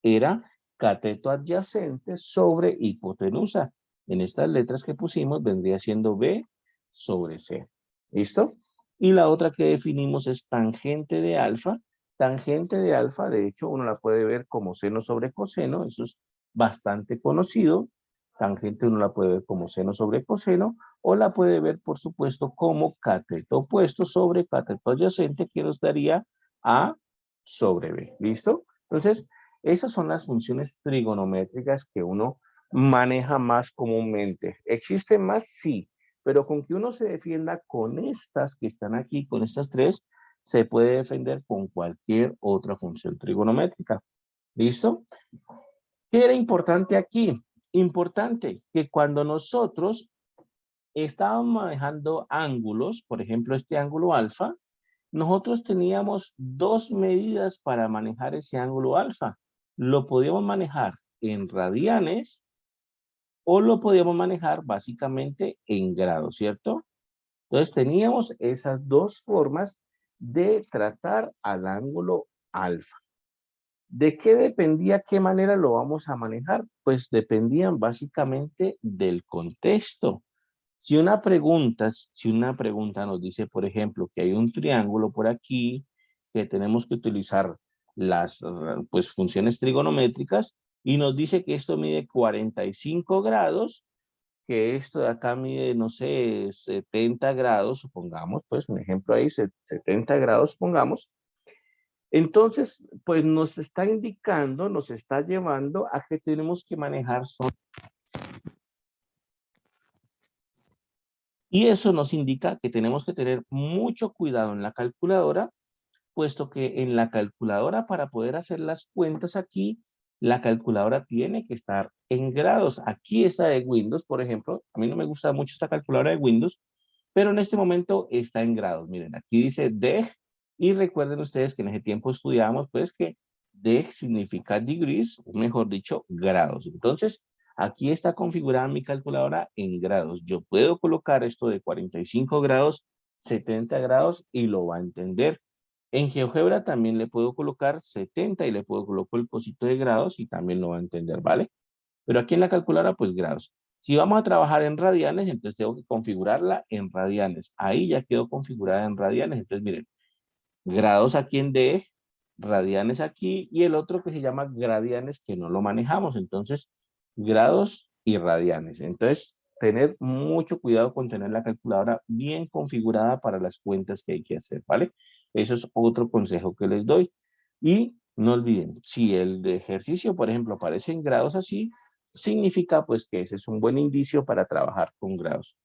era cateto adyacente sobre hipotenusa. En estas letras que pusimos vendría siendo B sobre C. ¿Listo? Y la otra que definimos es tangente de alfa. Tangente de alfa, de hecho, uno la puede ver como seno sobre coseno. Eso es bastante conocido. tangente uno la puede ver como seno sobre coseno, o la puede ver, por supuesto, como cateto opuesto sobre cateto adyacente, que nos daría A sobre B. ¿Listo? Entonces, esas son las funciones trigonométricas que uno maneja más comúnmente. ¿Existen más? Sí, pero con que uno se defienda con estas que están aquí, con estas tres, se puede defender con cualquier otra función trigonométrica. ¿Listo? ¿Qué era importante aquí? Importante que cuando nosotros estábamos manejando ángulos, por ejemplo, este ángulo alfa, nosotros teníamos dos medidas para manejar ese ángulo alfa. Lo podíamos manejar en radianes o lo podíamos manejar básicamente en grados, ¿cierto? Entonces teníamos esas dos formas de tratar al ángulo alfa. ¿De qué dependía qué manera lo vamos a manejar? Pues dependían básicamente del contexto. Si una pregunta nos dice, por ejemplo, que hay un triángulo por aquí, que tenemos que utilizar las pues, funciones trigonométricas, y nos dice que esto mide 45 grados, que esto de acá mide, no sé, 70 grados, supongamos, pues un ejemplo ahí, 70 grados, supongamos. Entonces, pues nos está indicando, nos está llevando a que tenemos que manejar solo. Y eso nos indica que tenemos que tener mucho cuidado en la calculadora, puesto que en la calculadora, para poder hacer las cuentas aquí, la calculadora tiene que estar en grados. Aquí esta de Windows, por ejemplo, a mí no me gusta mucho esta calculadora de Windows, pero en este momento está en grados. Miren, aquí dice deg, y recuerden ustedes que en ese tiempo estudiábamos, pues, que deg significa degrees, o mejor dicho, grados. Entonces, aquí está configurada mi calculadora en grados. Yo puedo colocar esto de 45 grados, 70 grados, y lo va a entender. En GeoGebra también le puedo colocar 70 y le puedo colocar el cosito de grados y también lo va a entender, ¿vale? Pero aquí en la calculadora, pues grados. Si vamos a trabajar en radianes, entonces tengo que configurarla en radianes. Ahí ya quedó configurada en radianes. Entonces, miren, grados aquí en D, radianes aquí, y el otro que se llama gradianes que no lo manejamos. Entonces, grados y radianes. Entonces, tener mucho cuidado con tener la calculadora bien configurada para las cuentas que hay que hacer, ¿vale? Eso es otro consejo que les doy. Y no olviden, si el ejercicio, por ejemplo, aparece en grados así, significa pues que ese es un buen indicio para trabajar con grados.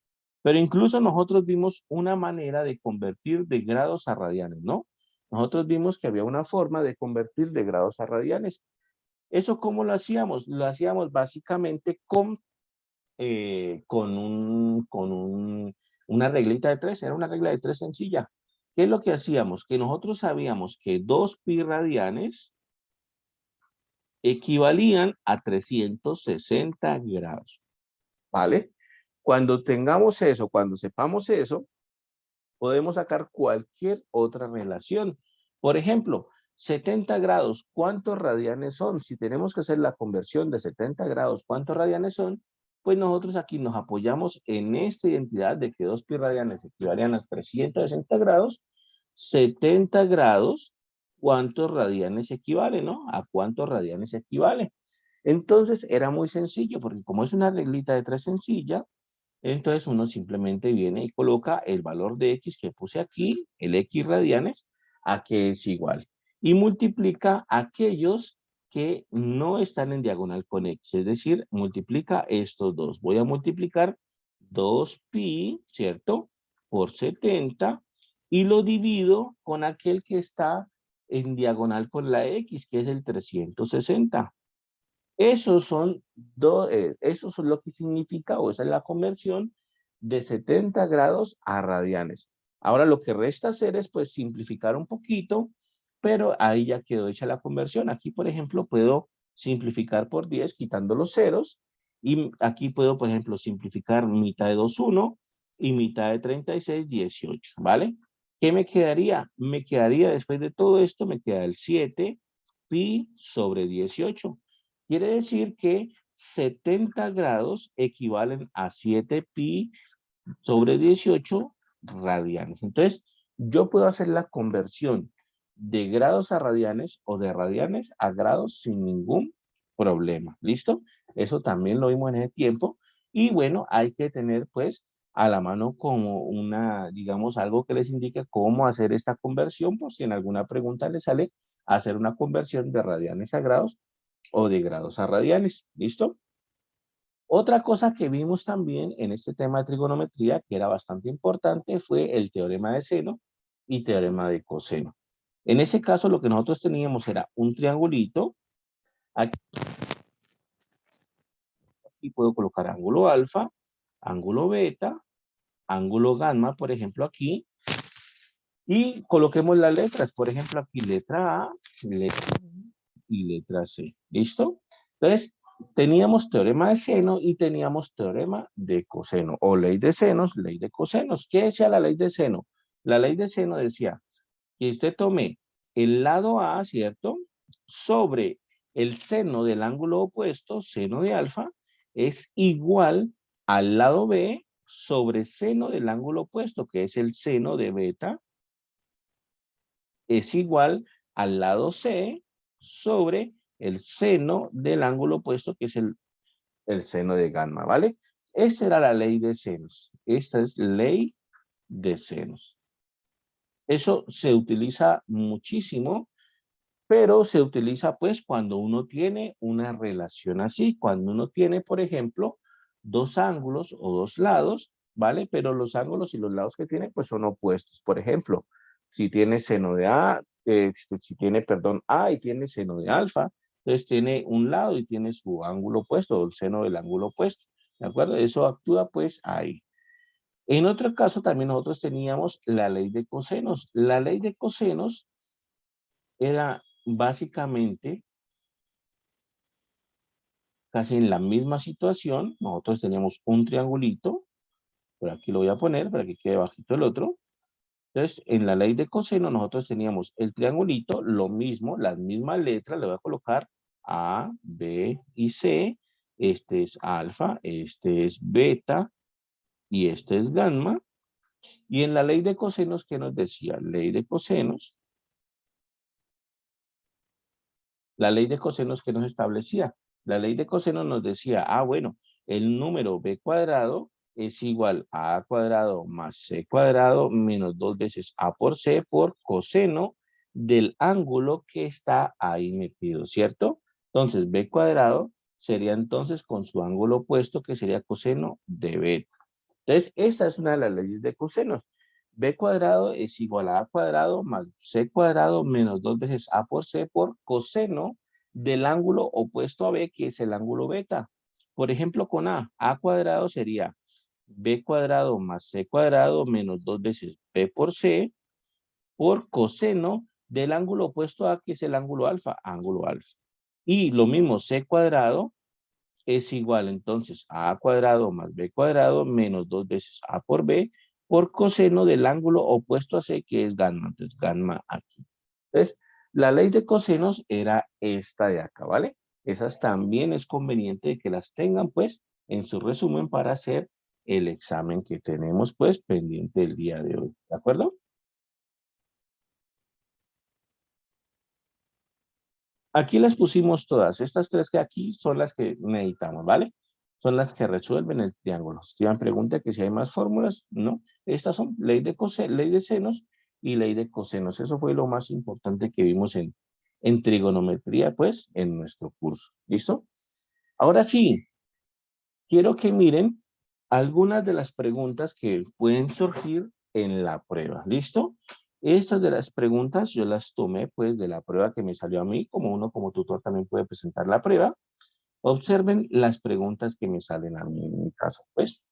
Pero incluso nosotros vimos una manera de convertir de grados a radianes, ¿no? Nosotros vimos que había una forma de convertir de grados a radianes. ¿Eso cómo lo hacíamos? Lo hacíamos básicamente con una reglita de 3, era una regla de 3 sencilla. ¿Qué es lo que hacíamos? Que nosotros sabíamos que 2 pi radianes equivalían a 360 grados, ¿vale? Cuando tengamos eso, cuando sepamos eso, podemos sacar cualquier otra relación. Por ejemplo, 70 grados, ¿cuántos radianes son? Si tenemos que hacer la conversión de 70 grados, ¿cuántos radianes son? Pues nosotros aquí nos apoyamos en esta identidad de que 2 pi radianes equivalen a 360 grados. 70 grados, ¿cuántos radianes equivale, no? ¿A cuántos radianes equivale? Entonces era muy sencillo, porque como es una reglita de 3 sencilla, entonces uno simplemente viene y coloca el valor de X que puse aquí, el X radianes, a que es igual. Y multiplica aquellos que no están en diagonal con X. Es decir, multiplica estos dos. Voy a multiplicar 2pi, ¿cierto? Por 70 y lo divido con aquel que está en diagonal con la X, que es el 360. Esos son lo que significa, o esa es la conversión de 70 grados a radianes. Ahora lo que resta hacer es pues simplificar un poquito, pero ahí ya quedó hecha la conversión. Aquí, por ejemplo, puedo simplificar por 10 quitando los ceros, y aquí puedo, por ejemplo, simplificar mitad de 2, 1 y mitad de 36, 18, ¿vale? ¿Qué me quedaría? Me quedaría, después de todo esto, me queda el 7 pi sobre 18. Quiere decir que 70 grados equivalen a 7 pi sobre 18 radianes. Entonces, yo puedo hacer la conversión de grados a radianes o de radianes a grados sin ningún problema. ¿Listo? Eso también lo vimos en ese tiempo. Y bueno, hay que tener pues a la mano como una, digamos, algo que les indique cómo hacer esta conversión, por si en alguna pregunta les sale hacer una conversión de radianes a grados o de grados a radianes. ¿Listo? Otra cosa que vimos también en este tema de trigonometría, que era bastante importante, fue el teorema de seno y teorema de coseno. En ese caso, lo que nosotros teníamos era un triangulito. Aquí puedo colocar ángulo alfa, ángulo beta, ángulo gamma, por ejemplo, aquí. Y coloquemos las letras. Por ejemplo, aquí letra A, letra B y letra C. ¿Listo? Entonces, teníamos teorema de seno y teníamos teorema de coseno. O ley de senos, ley de cosenos. ¿Qué decía la ley de seno? La ley de seno decía que usted tome el lado A, ¿cierto? Sobre el seno del ángulo opuesto, seno de alfa, es igual al lado B sobre seno del ángulo opuesto, que es el seno de beta, es igual al lado C sobre el seno del ángulo opuesto, que es el seno de gamma, ¿vale? Esa era la ley de senos. Esta es ley de senos. Eso se utiliza muchísimo, pero se utiliza pues cuando uno tiene una relación así, cuando uno tiene, por ejemplo, dos ángulos o dos lados, ¿vale? Pero los ángulos y los lados que tiene pues son opuestos. Por ejemplo, si tiene seno de A, si tiene, perdón, A y tiene seno de alfa, entonces tiene un lado y tiene su ángulo opuesto, o el seno del ángulo opuesto, ¿de acuerdo? Eso actúa pues ahí. En otro caso también nosotros teníamos la ley de cosenos. La ley de cosenos era básicamente casi en la misma situación. Nosotros teníamos un triangulito, por aquí lo voy a poner para que quede bajito el otro. Entonces, en la ley de coseno nosotros teníamos el triangulito, lo mismo, las mismas letras, le voy a colocar A, B y C. Este es alfa, este es beta y este es gamma. Y en la ley de cosenos, ¿qué nos decía? Ley de cosenos. La ley de cosenos que nos establecía. La ley de cosenos nos decía, bueno, el número b cuadrado es igual a a cuadrado más c cuadrado menos 2 veces a por c por coseno del ángulo que está ahí metido, ¿cierto? Entonces, b cuadrado sería entonces con su ángulo opuesto, que sería coseno de beta. Entonces, esta es una de las leyes de cosenos. B cuadrado es igual a cuadrado más c cuadrado menos 2 veces a por c por coseno del ángulo opuesto a b, que es el ángulo beta. Por ejemplo, con a cuadrado sería b cuadrado más c cuadrado menos 2 veces b por c por coseno del ángulo opuesto a, que es el ángulo alfa, ángulo alfa. Y lo mismo, c cuadrado es igual entonces a cuadrado más b cuadrado menos 2 veces a por b por coseno del ángulo opuesto a c, que es gamma. Entonces, gamma aquí. Entonces, la ley de cosenos era esta de acá, ¿vale? Esas también es conveniente que las tengan, pues, en su resumen para hacer el examen que tenemos, pues, pendiente el día de hoy. ¿De acuerdo? Aquí las pusimos todas. Estas tres que aquí son las que necesitamos, ¿vale? Son las que resuelven el triángulo. Esteban pregunta que si hay más fórmulas. No. Estas son ley de senos y ley de cosenos. Eso fue lo más importante que vimos en trigonometría, pues, en nuestro curso. ¿Listo? Ahora sí, quiero que miren algunas de las preguntas que pueden surgir en la prueba. ¿Listo? Estas de las preguntas yo las tomé pues de la prueba que me salió a mí, como uno como tutor también puede presentar la prueba. Observen las preguntas que me salen a mí en mi caso. Pues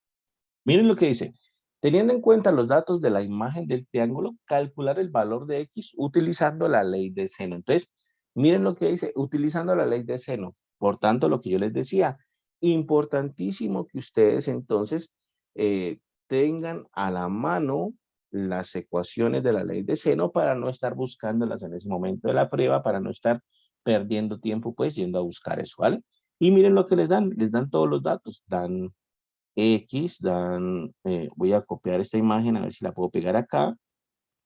miren lo que dice. Teniendo en cuenta los datos de la imagen del triángulo, calcular el valor de X utilizando la ley de seno. Entonces, miren lo que dice, utilizando la ley de seno. Por tanto, lo que yo les decía, importantísimo que ustedes entonces tengan a la mano las ecuaciones de la ley de seno para no estar buscándolas en ese momento de la prueba, para no estar perdiendo tiempo pues yendo a buscar eso, ¿vale? Y miren lo que les dan todos los datos, dan X, voy a copiar esta imagen a ver si la puedo pegar acá,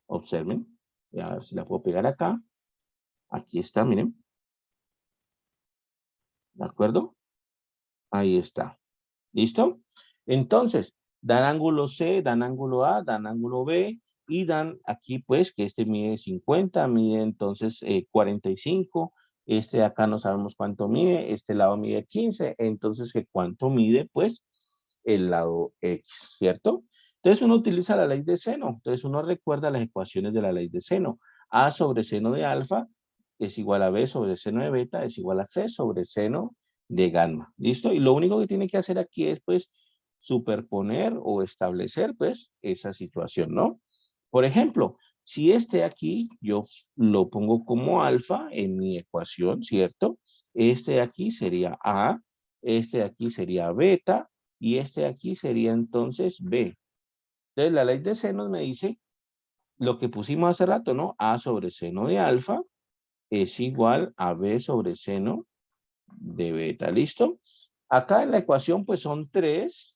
observen, a ver si la puedo pegar acá, aquí está, miren, ¿De acuerdo? Ahí está. ¿Listo? Entonces, dan ángulo C, dan ángulo A, dan ángulo B y dan aquí pues que este mide 50, mide entonces 45. Este de acá no sabemos cuánto mide, este lado mide 15, entonces que cuánto mide pues el lado X, ¿cierto? Entonces uno utiliza la ley de seno, entonces uno recuerda las ecuaciones de la ley de seno. A sobre seno de alfa es igual a B sobre seno de beta es igual a C sobre seno de gamma, ¿listo? Y lo único que tiene que hacer aquí es pues superponer o establecer pues esa situación, ¿no? Por ejemplo, si este aquí yo lo pongo como alfa en mi ecuación, ¿cierto? Este de aquí sería A, este de aquí sería beta y este de aquí sería entonces B. Entonces la ley de senos me dice lo que pusimos hace rato, ¿no? A sobre seno de alfa es igual a B sobre seno de beta, ¿listo? Acá en la ecuación pues son tres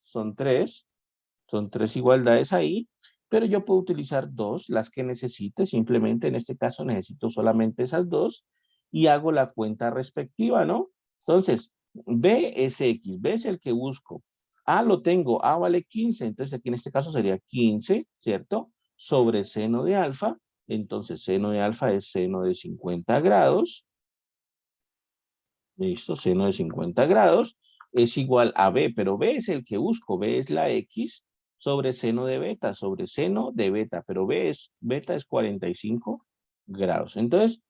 igualdades ahí, pero yo puedo utilizar dos, las que necesite, simplemente en este caso necesito solamente esas dos y hago la cuenta respectiva, ¿no? Entonces, B es X, B es el que busco. A lo tengo, A vale 15, entonces aquí en este caso sería 15, ¿cierto? Sobre seno de alfa, entonces seno de alfa es seno de 50 grados, listo, seno de 50 grados es igual a B, pero B es el que busco, B es la X sobre seno de beta, sobre seno de beta, pero beta es 45 grados. Entonces,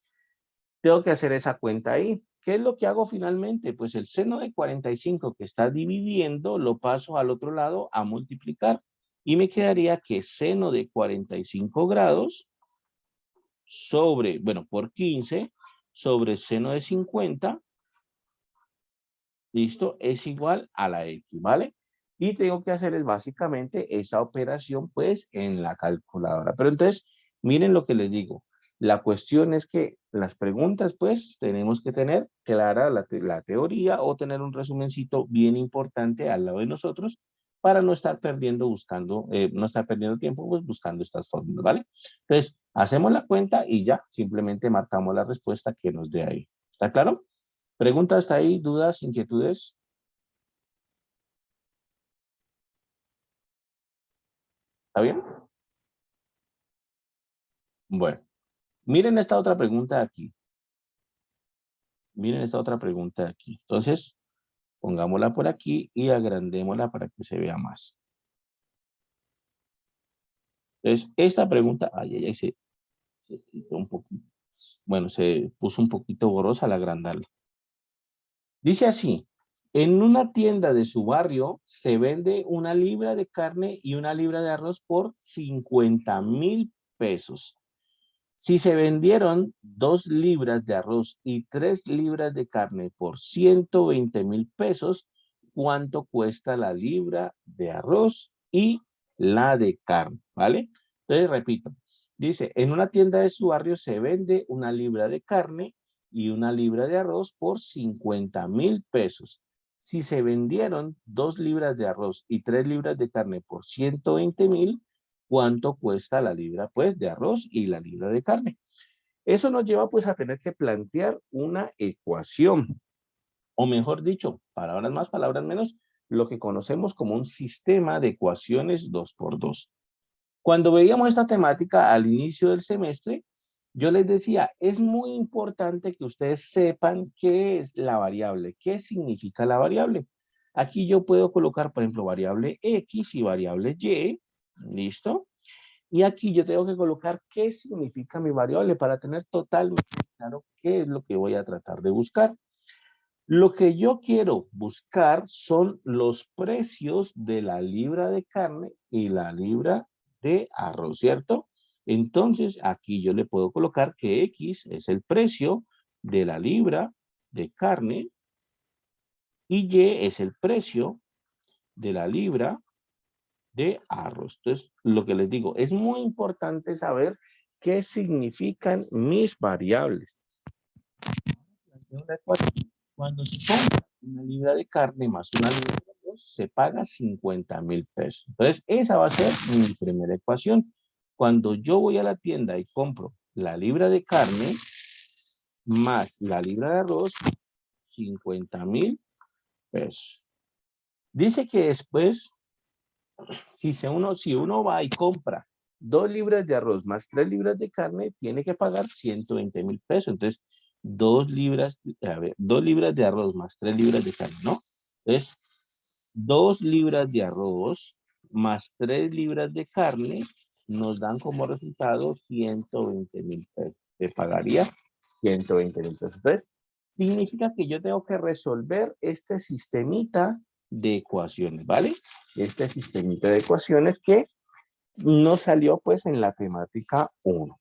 tengo que hacer esa cuenta ahí. ¿Qué es lo que hago finalmente? Pues el seno de 45 que está dividiendo lo paso al otro lado a multiplicar y me quedaría que seno de 45 grados sobre, bueno, por 15 sobre seno de 50, ¿listo? Es igual a la X, ¿vale? Y tengo que hacer es básicamente esa operación pues en la calculadora. Pero entonces, miren lo que les digo. La cuestión es que las preguntas pues tenemos que tener clara la teoría o tener un resumencito bien importante al lado de nosotros para no estar perdiendo buscando, no estar perdiendo tiempo pues buscando estas fórmulas, ¿vale? Entonces, hacemos la cuenta y ya simplemente marcamos la respuesta que nos dé ahí. ¿Está claro? ¿Preguntas hasta ahí? ¿Dudas? ¿Inquietudes? ¿Está bien? Bueno, miren esta otra pregunta aquí. Miren esta otra pregunta aquí. Entonces, pongámosla por aquí y agrandémosla para que se vea más. Entonces, esta pregunta, se quitó un poquito. Bueno, se puso un poquito borrosa al agrandarla. Dice así, en una tienda de su barrio se vende 1 libra de carne y 1 libra de arroz por 50,000 pesos. Si se vendieron 2 libras de arroz y 3 libras de carne por 120,000 pesos, ¿cuánto cuesta la libra de arroz y la de carne? ¿Vale? Entonces, repito. Dice, en una tienda de su barrio se vende 1 libra de carne y 1 libra de arroz por 50,000 pesos. Si se vendieron 2 libras de arroz y 3 libras de carne por 120,000, ¿cuánto cuesta la libra pues de arroz y la libra de carne? Eso nos lleva pues a tener que plantear una ecuación, o mejor dicho, palabras más, palabras menos, lo que conocemos como un sistema de ecuaciones 2x2. Cuando veíamos esta temática al inicio del semestre, yo les decía, es muy importante que ustedes sepan qué es la variable, qué significa la variable. Aquí yo puedo colocar, por ejemplo, variable X y variable Y, ¿listo? Y aquí yo tengo que colocar qué significa mi variable para tener totalmente claro qué es lo que voy a tratar de buscar. Lo que yo quiero buscar son los precios de la libra de carne y la libra de arroz, ¿cierto? Entonces, aquí yo le puedo colocar que X es el precio de la libra de carne y Y es el precio de la libra de arroz. Entonces, lo que les digo, es muy importante saber qué significan mis variables. Cuando se compra una libra de carne más una libra de arroz, se paga 50,000 pesos. Entonces, esa va a ser mi primera ecuación. Cuando yo voy a la tienda y compro la libra de carne más la libra de arroz, 50.000 pesos. Dice que después, si uno va y compra 2 libras de arroz más 3 libras de carne, tiene que pagar 120.000 pesos. Entonces, 2 libras de arroz más 3 libras de carne, ¿no? Entonces, 2 libras de arroz más 3 libras de carne nos dan como resultado 120.000 pesos. Se pagaría 120.000 pesos. Entonces, significa que yo tengo que resolver este sistemita de ecuaciones, ¿vale? Este sistemita de ecuaciones que no salió pues en la temática 1.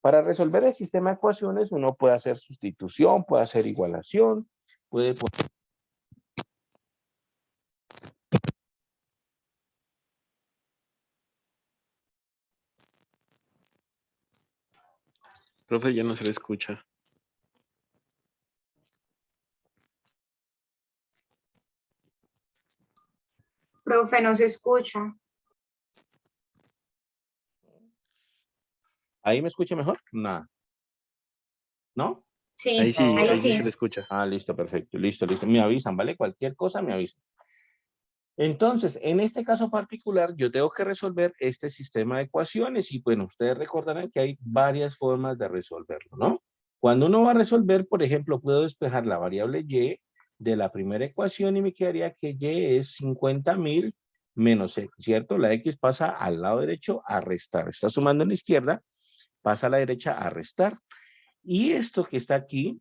Para resolver el sistema de ecuaciones uno puede hacer sustitución, puede hacer igualación, puede poner... Profe, ya no se le escucha. Profe, no se escucha. ¿Ahí me escucha mejor? Nada. ¿No? Ahí Sí, sí, ahí ahí sí se sí. le escucha. Ah, listo, perfecto. Listo. Me avisan, ¿vale? Cualquier cosa me avisan. Entonces, en este caso particular, yo tengo que resolver este sistema de ecuaciones y bueno, ustedes recordarán que hay varias formas de resolverlo, ¿no? Cuando uno va a resolver, por ejemplo, puedo despejar la variable y de la primera ecuación y me quedaría que y es 50.000 menos x, ¿cierto? La x pasa al lado derecho a restar. Está sumando en la izquierda, pasa a la derecha a restar. Y esto que está aquí,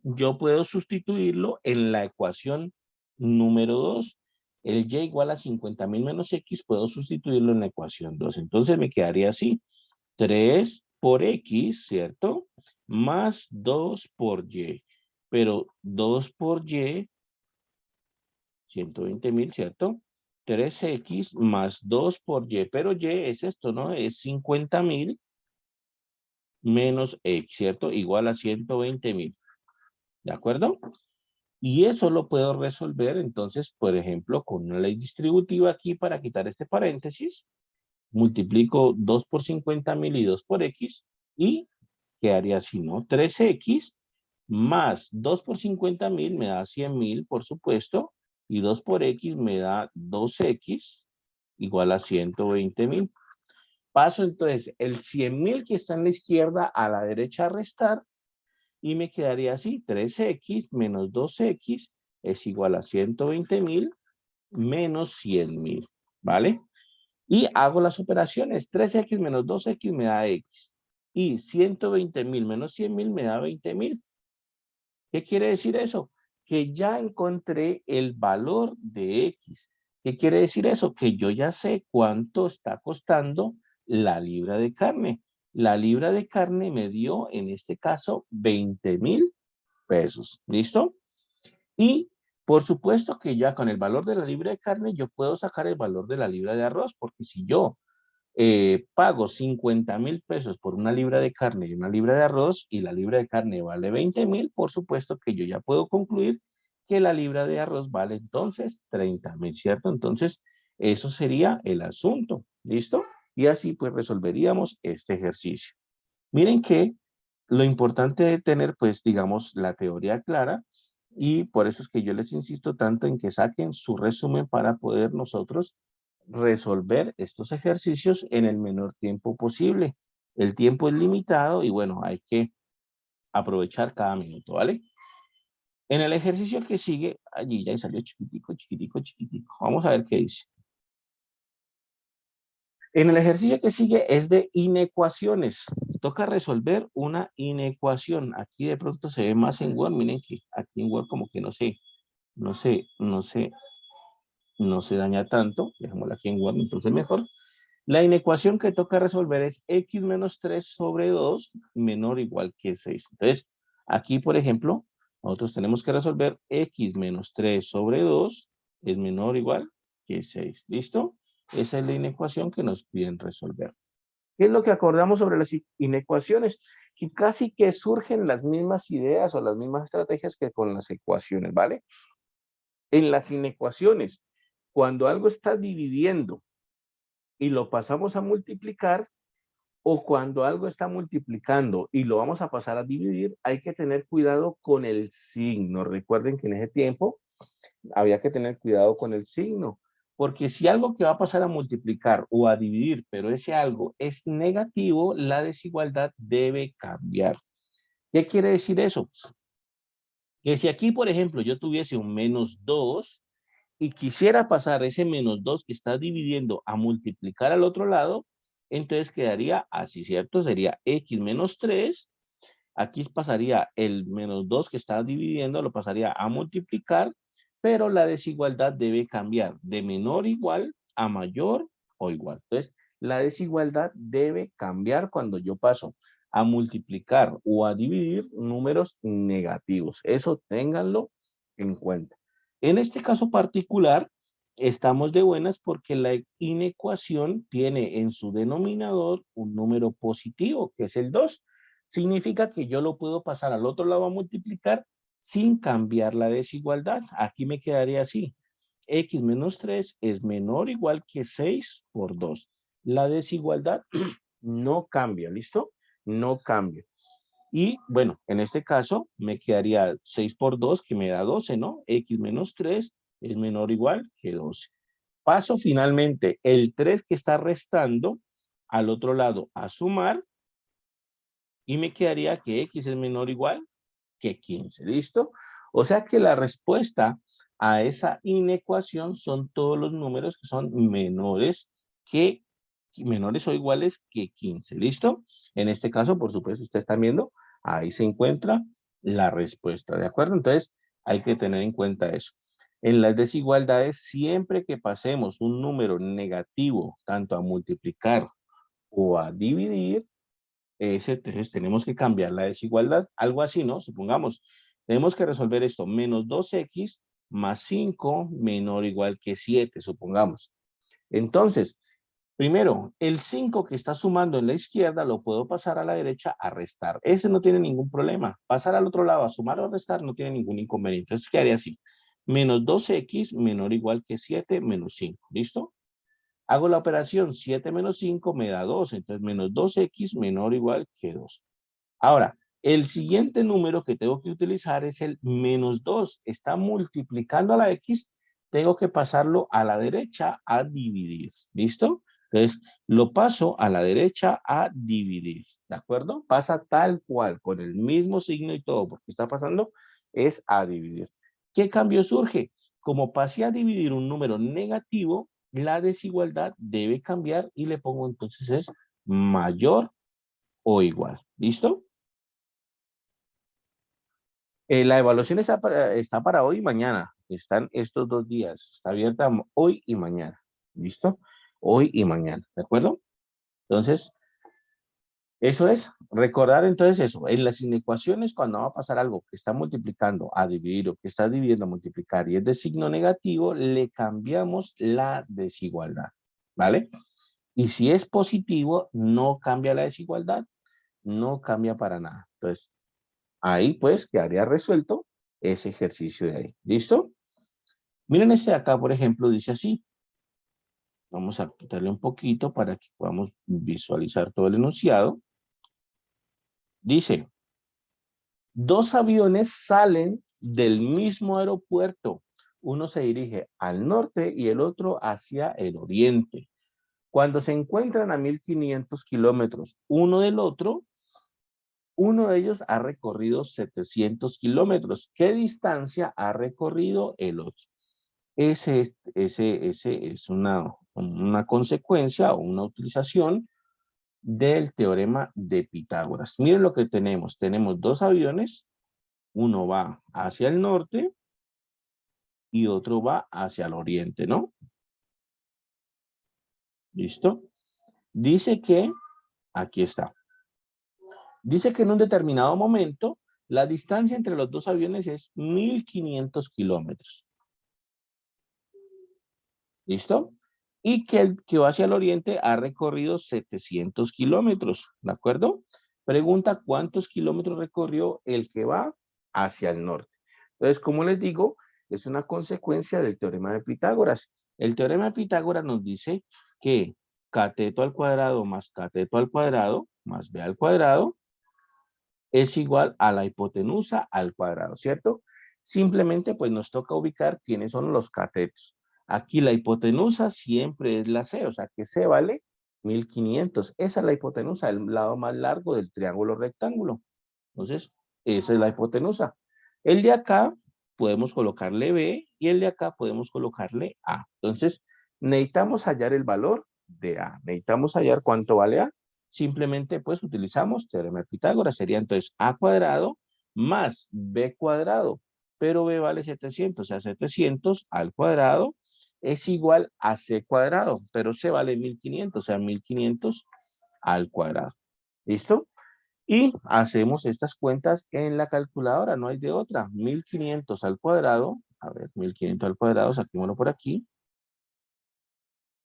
yo puedo sustituirlo en la ecuación número 2. El y igual a 50.000 menos x, puedo sustituirlo en la ecuación 2. Entonces me quedaría así. 3 por x, ¿cierto? Más 2 por y. Pero 2 por y, 120.000, ¿cierto? 3x más 2 por y. Pero y es esto, ¿no? Es 50.000 menos x, ¿cierto? Igual a 120.000. ¿De acuerdo? Y eso lo puedo resolver, entonces, por ejemplo, con una ley distributiva aquí para quitar este paréntesis. Multiplico 2 por 50.000 y 2 por x y quedaría así, ¿no? 3x más 2 por 50.000 me da 100.000, por supuesto, y 2 por x me da 2x igual a 120.000. Paso entonces el 100.000 que está en la izquierda a la derecha a restar y me quedaría así, 3x menos 2x es igual a 120.000 menos 100.000, ¿vale? Y hago las operaciones, 3x menos 2x me da x. Y 120.000 menos 100.000 me da 20.000. ¿Qué quiere decir eso? Que ya encontré el valor de x. ¿Qué quiere decir eso? Que yo ya sé cuánto está costando la libra de carne. La libra de carne me dio, en este caso, 20.000 pesos. ¿Listo? Y por supuesto que ya con el valor de la libra de carne, yo puedo sacar el valor de la libra de arroz, porque si yo pago 50.000 pesos por una libra de carne y una libra de arroz, y la libra de carne vale 20.000, por supuesto que yo ya puedo concluir que la libra de arroz vale entonces 30.000, ¿cierto? Entonces, eso sería el asunto, ¿listo? Y así pues resolveríamos este ejercicio. Miren que lo importante es tener, pues, digamos, la teoría clara y por eso es que yo les insisto tanto en que saquen su resumen para poder nosotros resolver estos ejercicios en el menor tiempo posible. El tiempo es limitado y bueno, hay que aprovechar cada minuto, ¿vale? En el ejercicio que sigue, allí ya salió chiquitico, chiquitico, chiquitico. Vamos a ver qué dice. En el ejercicio que sigue es de inecuaciones. Toca resolver una inecuación. Aquí de pronto se ve más en Word. Miren que aquí en Word como que no se daña tanto. Dejémosla aquí en Word, entonces mejor. La inecuación que toca resolver es x menos 3 sobre 2 menor o igual que 6. Entonces, aquí, por ejemplo, nosotros tenemos que resolver x menos 3 sobre 2 es menor o igual que 6. ¿Listo? Esa es la inecuación que nos piden resolver. ¿Qué es lo que acordamos sobre las inecuaciones? Que casi que surgen las mismas ideas o las mismas estrategias que con las ecuaciones, ¿vale? En las inecuaciones, cuando algo está dividiendo y lo pasamos a multiplicar, o cuando algo está multiplicando y lo vamos a pasar a dividir, hay que tener cuidado con el signo. Recuerden que en ese tiempo había que tener cuidado con el signo, porque si algo que va a pasar a multiplicar o a dividir, pero ese algo es negativo, la desigualdad debe cambiar. ¿Qué quiere decir eso? Que si aquí, por ejemplo, yo tuviese un -2 y quisiera pasar ese -2 que está dividiendo a multiplicar al otro lado, entonces quedaría así, ¿cierto? Sería x menos 3. Aquí pasaría el -2 que está dividiendo, lo pasaría a multiplicar, pero la desigualdad debe cambiar de menor igual a mayor o igual. Entonces, la desigualdad debe cambiar cuando yo paso a multiplicar o a dividir números negativos. Eso ténganlo en cuenta. En este caso particular, estamos de buenas porque la inecuación tiene en su denominador un número positivo, que es el 2. Significa que yo lo puedo pasar al otro lado a multiplicar sin cambiar la desigualdad. Aquí me quedaría así. X menos 3 es menor o igual que 6 por 2. La desigualdad no cambia, ¿listo? No cambia. Y bueno, en este caso me quedaría 6 por 2 que me da 12, ¿no? X menos 3 es menor o igual que 12. Paso finalmente el 3 que está restando al otro lado a sumar y me quedaría que X es menor o igual que 15, ¿listo? O sea que la respuesta a esa inecuación son todos los números que son menores o iguales que 15, ¿listo? En este caso, por supuesto, ustedes están viendo, ahí se encuentra la respuesta, ¿de acuerdo? Entonces, hay que tener en cuenta eso. En las desigualdades, siempre que pasemos un número negativo, tanto a multiplicar o a dividir, entonces tenemos que cambiar la desigualdad, algo así, ¿no? Supongamos, tenemos que resolver esto, menos 2x más 5 menor o igual que 7, supongamos. Entonces, primero, el 5 que está sumando en la izquierda lo puedo pasar a la derecha a restar. Ese no tiene ningún problema. Pasar al otro lado a sumar o a restar no tiene ningún inconveniente. Entonces quedaría así. Menos 2x menor o igual que 7 menos 5. ¿Listo? Hago la operación 7 menos 5 me da 2. Entonces menos 2x menor o igual que 2. Ahora, el siguiente número que tengo que utilizar es el menos 2. Está multiplicando a la x. Tengo que pasarlo a la derecha a dividir. ¿Listo? Entonces, lo paso a la derecha a dividir. ¿De acuerdo? Pasa tal cual, con el mismo signo y todo, porque está pasando es a dividir. ¿Qué cambio surge? Como pasé a dividir un número negativo, la desigualdad debe cambiar y le pongo entonces es mayor o igual. ¿Listo? La evaluación está para hoy y mañana. Están estos 2 días. Está abierta hoy y mañana. ¿Listo? Hoy y mañana. ¿De acuerdo? Entonces, eso es. Recordar entonces eso. En las inecuaciones, cuando va a pasar algo que está multiplicando a dividir o que está dividiendo a multiplicar y es de signo negativo, le cambiamos la desigualdad. ¿Vale? Y si es positivo, no cambia la desigualdad. No cambia para nada. Entonces, ahí pues quedaría resuelto ese ejercicio de ahí. ¿Listo? Miren este de acá, por ejemplo, dice así. Vamos a quitarle un poquito para que podamos visualizar todo el enunciado. Dice, 2 aviones salen del mismo aeropuerto. Uno se dirige al norte y el otro hacia el oriente. Cuando se encuentran a 1500 kilómetros uno del otro, uno de ellos ha recorrido 700 kilómetros. ¿Qué distancia ha recorrido el otro? Ese es una consecuencia o una utilización del teorema de Pitágoras. Miren lo que tenemos. Tenemos 2 aviones. Uno va hacia el norte y otro va hacia el oriente, ¿no? ¿Listo? Dice que, aquí está. Dice que en un determinado momento, la distancia entre los 2 aviones es 1500 kilómetros. ¿Listo? Y que el que va hacia el oriente ha recorrido 700 kilómetros. ¿De acuerdo? Pregunta cuántos kilómetros recorrió el que va hacia el norte. Entonces, como les digo, es una consecuencia del teorema de Pitágoras. El teorema de Pitágoras nos dice que cateto al cuadrado más cateto al cuadrado más b al cuadrado es igual a la hipotenusa al cuadrado, ¿cierto? Simplemente pues nos toca ubicar quiénes son los catetos. Aquí la hipotenusa siempre es la C, o sea que C vale 1500. Esa es la hipotenusa, el lado más largo del triángulo rectángulo. Entonces, esa es la hipotenusa. El de acá podemos colocarle B y el de acá podemos colocarle A. Entonces, necesitamos hallar el valor de A. Necesitamos hallar cuánto vale A. Simplemente pues utilizamos teorema de Pitágoras. Sería entonces A cuadrado más B cuadrado. Pero B vale 700, o sea 700 al cuadrado es igual a C cuadrado. Pero C vale 1500, o sea 1500 al cuadrado. ¿Listo? Y hacemos estas cuentas en la calculadora, no hay de otra. 1500 al cuadrado, a ver, 1500 al cuadrado, saquémoslo por aquí.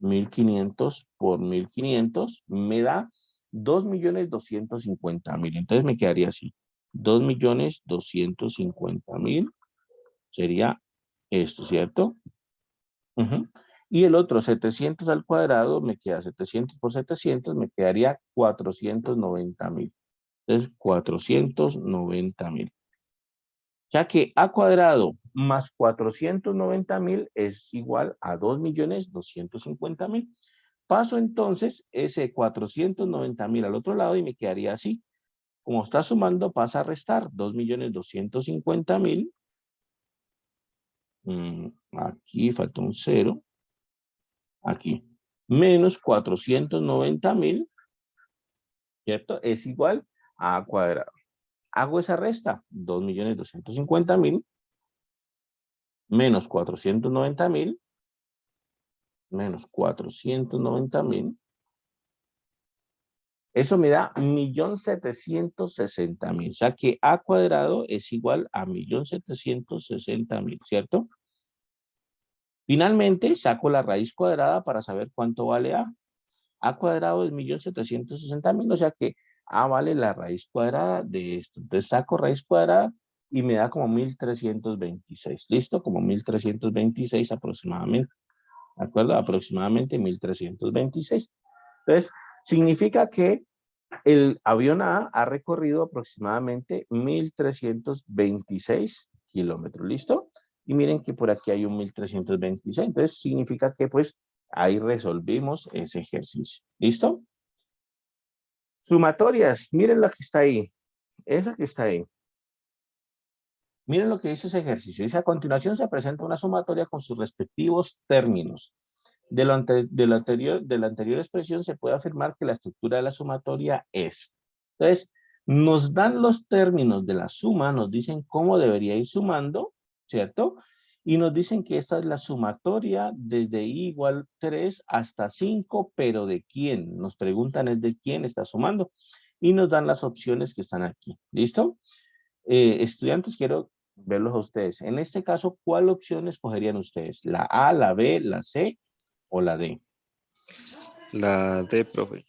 1500 por 1500 me da 2.250.000. Entonces me quedaría así. 2.250.000 sería esto, ¿cierto? Y el otro 700 al cuadrado me queda 700 por 700, me quedaría 490.000. Entonces 490.000. Ya que A cuadrado más 490.000 es igual a 2.250.000. Paso entonces ese 490.000 al otro lado y me quedaría así. Como está sumando, pasa a restar 2.250.000. Aquí falta un 0. Aquí. Menos 490.000, ¿cierto? Es igual a A cuadrado. Hago esa resta, 2.250.000 menos 490.000 menos 490.000. Eso me da 1.760.000. O sea que A cuadrado es igual a 1.760.000, ¿cierto? Finalmente saco la raíz cuadrada para saber cuánto vale A. A cuadrado es 1.760.000, o sea que A vale la raíz cuadrada de esto. Entonces saco raíz cuadrada y me da como 1.326. ¿Listo? Como 1.326 aproximadamente. ¿De acuerdo? Aproximadamente 1.326. Entonces, significa que el avión A ha recorrido aproximadamente 1.326 kilómetros. ¿Listo? Y miren que por aquí hay un 1.326. Entonces, significa que pues ahí resolvimos ese ejercicio. ¿Listo? Sumatorias. Miren lo que está ahí. Esa que está ahí. Miren lo que dice ese ejercicio. Dice, a continuación se presenta una sumatoria con sus respectivos términos. De la anterior expresión se puede afirmar que la estructura de la sumatoria es. Entonces, nos dan los términos de la suma, nos dicen cómo debería ir sumando, ¿cierto? Y nos dicen que esta es la sumatoria desde i igual 3 hasta 5, pero ¿de quién? Nos preguntan es de quién está sumando. Y nos dan las opciones que están aquí. ¿Listo? Estudiantes, quiero verlos a ustedes. En este caso, ¿cuál opción escogerían ustedes? ¿La A, la B, la C o la D? La D, profe.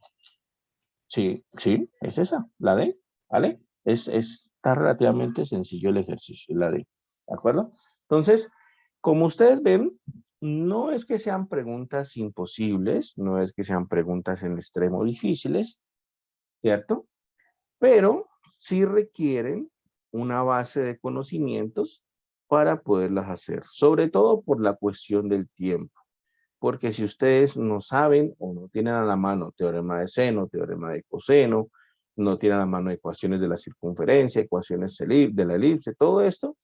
Sí, sí, es esa, la D, ¿vale? Está relativamente sencillo el ejercicio, la D, ¿de acuerdo? Entonces, como ustedes ven, no es que sean preguntas imposibles, no es que sean preguntas en extremo difíciles, ¿cierto? Pero sí requieren una base de conocimientos para poderlas hacer, sobre todo por la cuestión del tiempo. Porque si ustedes no saben o no tienen a la mano teorema de seno, teorema de coseno, no tienen a la mano ecuaciones de la circunferencia, ecuaciones de la elipse, todo esto,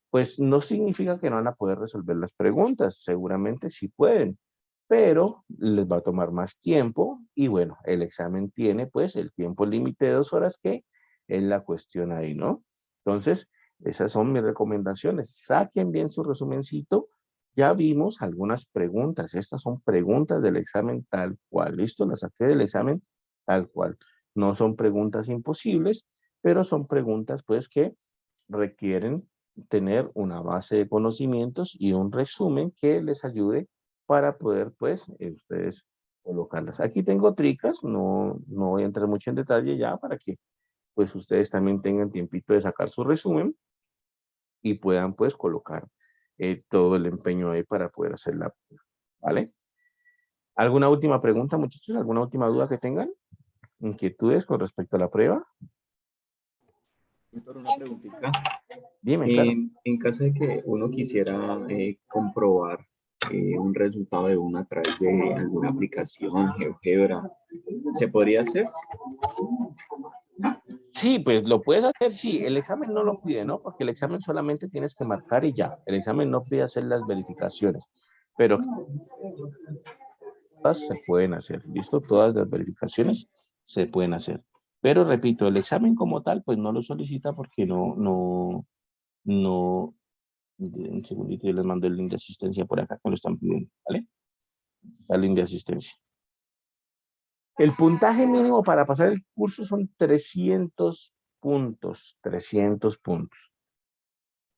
pues no significa que no van a poder resolver las preguntas. Seguramente sí pueden, pero les va a tomar más tiempo y bueno, el examen tiene pues el tiempo límite de 2 horas que es la cuestión ahí, ¿no? Entonces, esas son mis recomendaciones. Saquen bien su resumencito. Ya vimos algunas preguntas. Estas son preguntas del examen tal cual. ¿Listo? Las saqué del examen tal cual. No son preguntas imposibles, pero son preguntas pues que requieren tener una base de conocimientos y un resumen que les ayude para poder pues ustedes colocarlas. Aquí tengo tricas, no voy a entrar mucho en detalle ya para que pues ustedes también tengan tiempito de sacar su resumen y puedan pues colocar todo el empeño ahí para poder hacer la prueba, ¿vale? ¿Alguna última pregunta, muchachos? ¿Alguna última duda que tengan? ¿Inquietudes con respecto a la prueba? Doctor, una preguntita. Dime, claro. En caso de que uno quisiera comprobar un resultado de uno a través de alguna aplicación, GeoGebra, ¿se podría hacer? Sí, pues lo puedes hacer, sí. El examen no lo pide, ¿no? Porque el examen solamente tienes que marcar y ya. El examen no pide hacer las verificaciones. Pero todas se pueden hacer, ¿listo? Todas las verificaciones se pueden hacer. Pero repito, el examen como tal, pues no lo solicita porque no. Un segundito, yo les mando el link de asistencia por acá que lo están pidiendo, ¿vale? El link de asistencia. El puntaje mínimo para pasar el curso son 300 puntos, 300 puntos.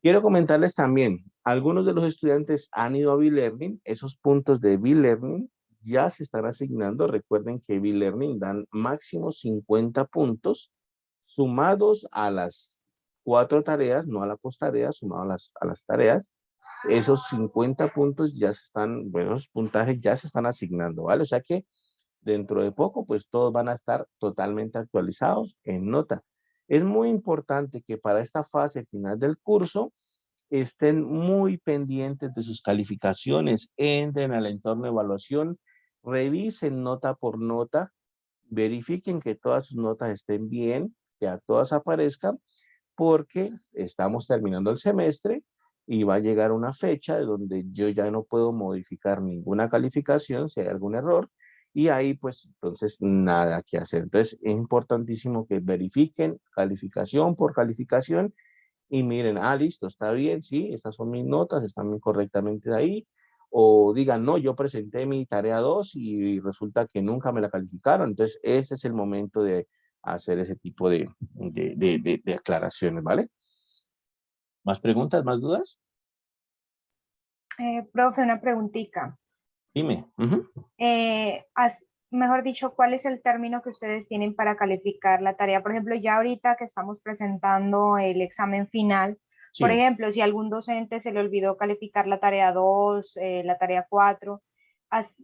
Quiero comentarles también, algunos de los estudiantes han ido a B-Learning, esos puntos de B-Learning ya se están asignando. Recuerden que B-Learning dan máximo 50 puntos sumados a las 4 tareas, no a la post-tarea, sumados a las tareas. Esos 50 puntos ya se están, bueno, esos puntajes ya se están asignando, ¿vale? O sea que dentro de poco, pues todos van a estar totalmente actualizados en nota. Es muy importante que para esta fase final del curso estén muy pendientes de sus calificaciones, entren al entorno de evaluación, revisen nota por nota, verifiquen que todas sus notas estén bien, que a todas aparezcan, porque estamos terminando el semestre y va a llegar una fecha donde yo ya no puedo modificar ninguna calificación si hay algún error, y ahí pues entonces nada que hacer. Entonces es importantísimo que verifiquen calificación por calificación y miren, listo, está bien, sí, estas son mis notas, están bien correctamente ahí. O digan, no, yo presenté mi tarea 2 y resulta que nunca me la calificaron. Entonces, ese es el momento de hacer ese tipo de aclaraciones, ¿vale? ¿Más preguntas, más dudas? Profe, una preguntita. Dime. Mejor dicho, ¿cuál es el término que ustedes tienen para calificar la tarea? Por ejemplo, ya ahorita que estamos presentando el examen final, por Sí. ejemplo, si a algún docente se le olvidó calificar la tarea 2, la tarea 4,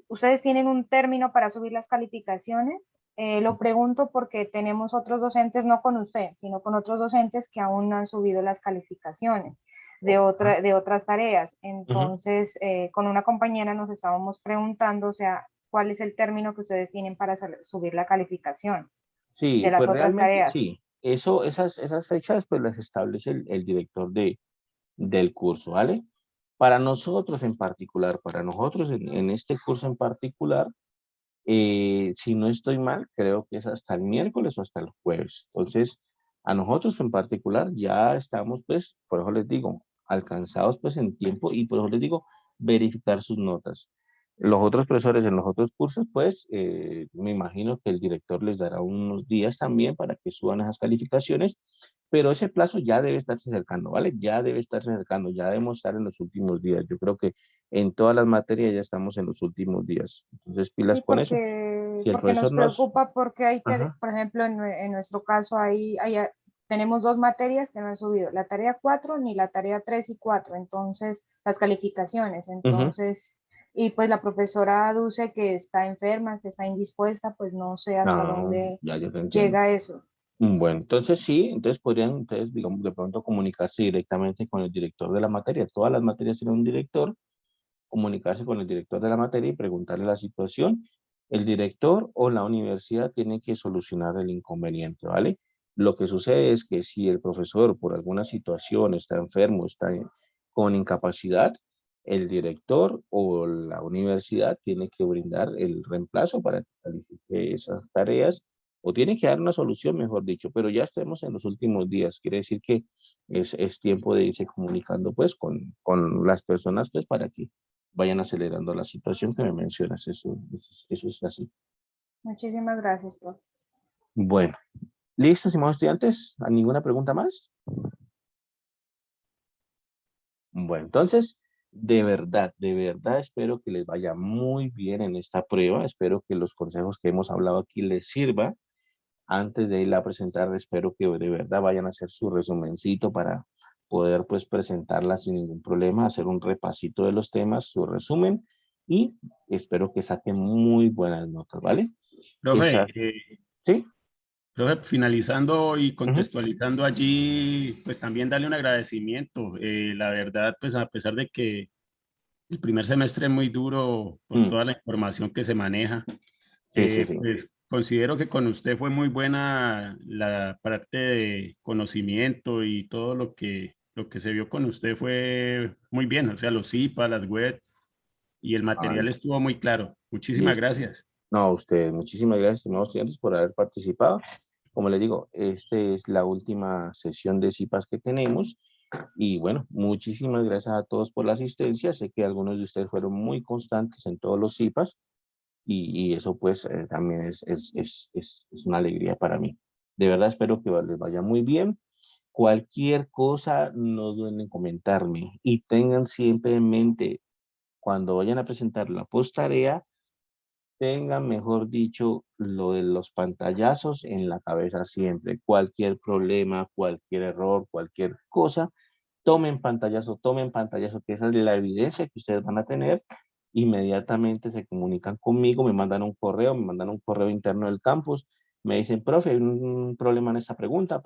¿ustedes tienen un término para subir las calificaciones? Lo pregunto porque tenemos otros docentes, no con usted, sino con otros docentes que aún no han subido las calificaciones de otras tareas. Entonces, con una compañera nos estábamos preguntando, o sea, ¿cuál es el término que ustedes tienen para subir la calificación de Sí, las pues otras realmente tareas? sí. Esas fechas pues las establece el director del curso, ¿vale? Para nosotros en particular, para nosotros en este curso en particular, si no estoy mal, creo que es hasta el miércoles o hasta el jueves. Entonces, a nosotros en particular ya estamos, pues, por eso les digo, alcanzados pues en tiempo y por eso les digo, verificar sus notas. Los otros profesores en los otros cursos, pues, me imagino que el director les dará unos días también para que suban esas calificaciones, pero ese plazo ya debe estarse acercando, ¿vale? Ya debe estarse acercando, ya debemos estar en los últimos días. Yo creo que en todas las materias ya estamos en los últimos días. Entonces, pilas Sí, con eso. Si el porque nos profesor nos... preocupa porque Ajá. por ejemplo, en nuestro caso, tenemos dos materias que no han subido, la tarea 4 ni la tarea 3 y 4, entonces, las calificaciones, Ujú. entonces, y pues la profesora aduce que está enferma, que está indispuesta, pues no sé hasta No, dónde ya yo te entiendo. llega eso. Bueno, entonces sí, entonces podrían, entonces, digamos, de pronto comunicarse directamente con el director de la materia. Todas las materias tienen un director, comunicarse con el director de la materia y preguntarle la situación. El director o la universidad tiene que solucionar el inconveniente, ¿vale? Lo que sucede es que si el profesor por alguna situación está enfermo, con incapacidad, el director o la universidad tiene que brindar el reemplazo para que califique esas tareas o tiene que dar una solución, mejor dicho, pero ya estamos en los últimos días. Quiere decir que es tiempo de irse comunicando pues con las personas pues para que vayan acelerando la situación que me mencionas. Eso es así. Muchísimas gracias, profe. Bueno, ¿listos, estimados estudiantes? ¿Ninguna pregunta más? Bueno, entonces, de verdad espero que les vaya muy bien en esta prueba. Espero que los consejos que hemos hablado aquí les sirvan. Antes de irla a presentar, espero que de verdad vayan a hacer su resumencito para poder pues presentarla sin ningún problema, hacer un repasito de los temas, su resumen y espero que saquen muy buenas notas, ¿vale? Profe, ¿Sí? profe, finalizando y Ujú. contextualizando allí, pues también darle un agradecimiento. La verdad, pues a pesar de que el primer semestre es muy duro por Mm, toda la información que se maneja, sí, sí, sí. pues considero que con usted fue muy buena la parte de conocimiento y todo lo que se vio con usted fue muy bien, o sea, los IPA, las web y el Ay, material estuvo muy claro. Muchísimas bien. gracias. No, a usted, muchísimas gracias, estimados estudiantes, por haber participado. Como les digo, esta es la última sesión de CIPAS que tenemos. Y bueno, muchísimas gracias a todos por la asistencia. Sé que algunos de ustedes fueron muy constantes en todos los CIPAS y eso pues también es una alegría para mí. De verdad espero que les vaya muy bien. Cualquier cosa, no duden en comentarme y tengan siempre en mente cuando vayan a presentar la posttarea, tengan, mejor dicho, lo de los pantallazos en la cabeza siempre. Cualquier problema, cualquier error, cualquier cosa, tomen pantallazo, que esa es la evidencia que ustedes van a tener. Inmediatamente se comunican conmigo, me mandan un correo interno del campus, me dicen, profe, hay un problema en esta pregunta,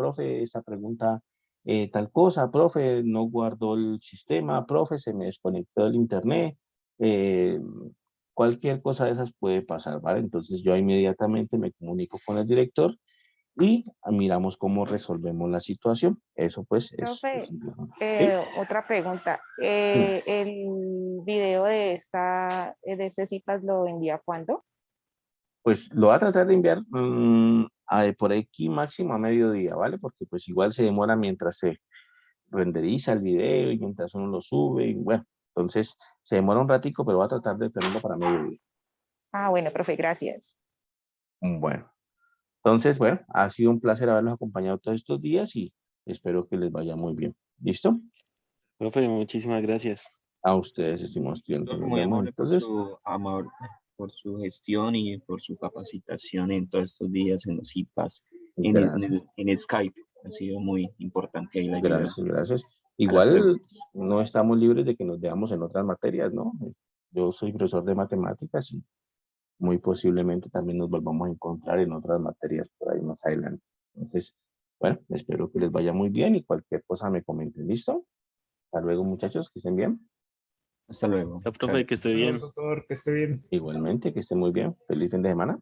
tal cosa, profe, no guardó el sistema, profe, se me desconectó el internet, eh, cualquier cosa de esas puede pasar, ¿vale? Entonces yo inmediatamente me comunico con el director y miramos cómo resolvemos la situación. Eso pues Profe, es simplemente. ¿Sí? otra pregunta. Dime. ¿El video de este CIPAS lo envía cuándo? Pues lo voy a tratar de enviar por aquí máximo a mediodía, ¿vale? Porque pues igual se demora mientras se renderiza el video y mientras uno lo sube y bueno, entonces se demora un ratico, pero voy a tratar de tenerlo para mediodía. Ah, bueno, profe, gracias. Bueno, entonces bueno, ha sido un placer haberlos acompañado todos estos días y espero que les vaya muy bien. ¿Listo? Profe, muchísimas gracias. A ustedes, estimados estudiantes. Nos Muy vemos amable entonces. por su gestión y por su capacitación en todos estos días en los IPAS, Gracias, en Skype. Ha sido muy importante ahí la ayuda gracias, gracias. a las Igual preguntas. no estamos libres de que nos veamos en otras materias, ¿no? Yo soy profesor de matemáticas y muy posiblemente también nos volvamos a encontrar en otras materias por ahí más adelante. Entonces, bueno, espero que les vaya muy bien y cualquier cosa me comenten. ¿Listo? Hasta luego, muchachos, que estén bien. Hasta luego. Chao, profe, que esté bien. Doctor, que esté bien. Igualmente, que estén muy bien. Feliz fin de semana.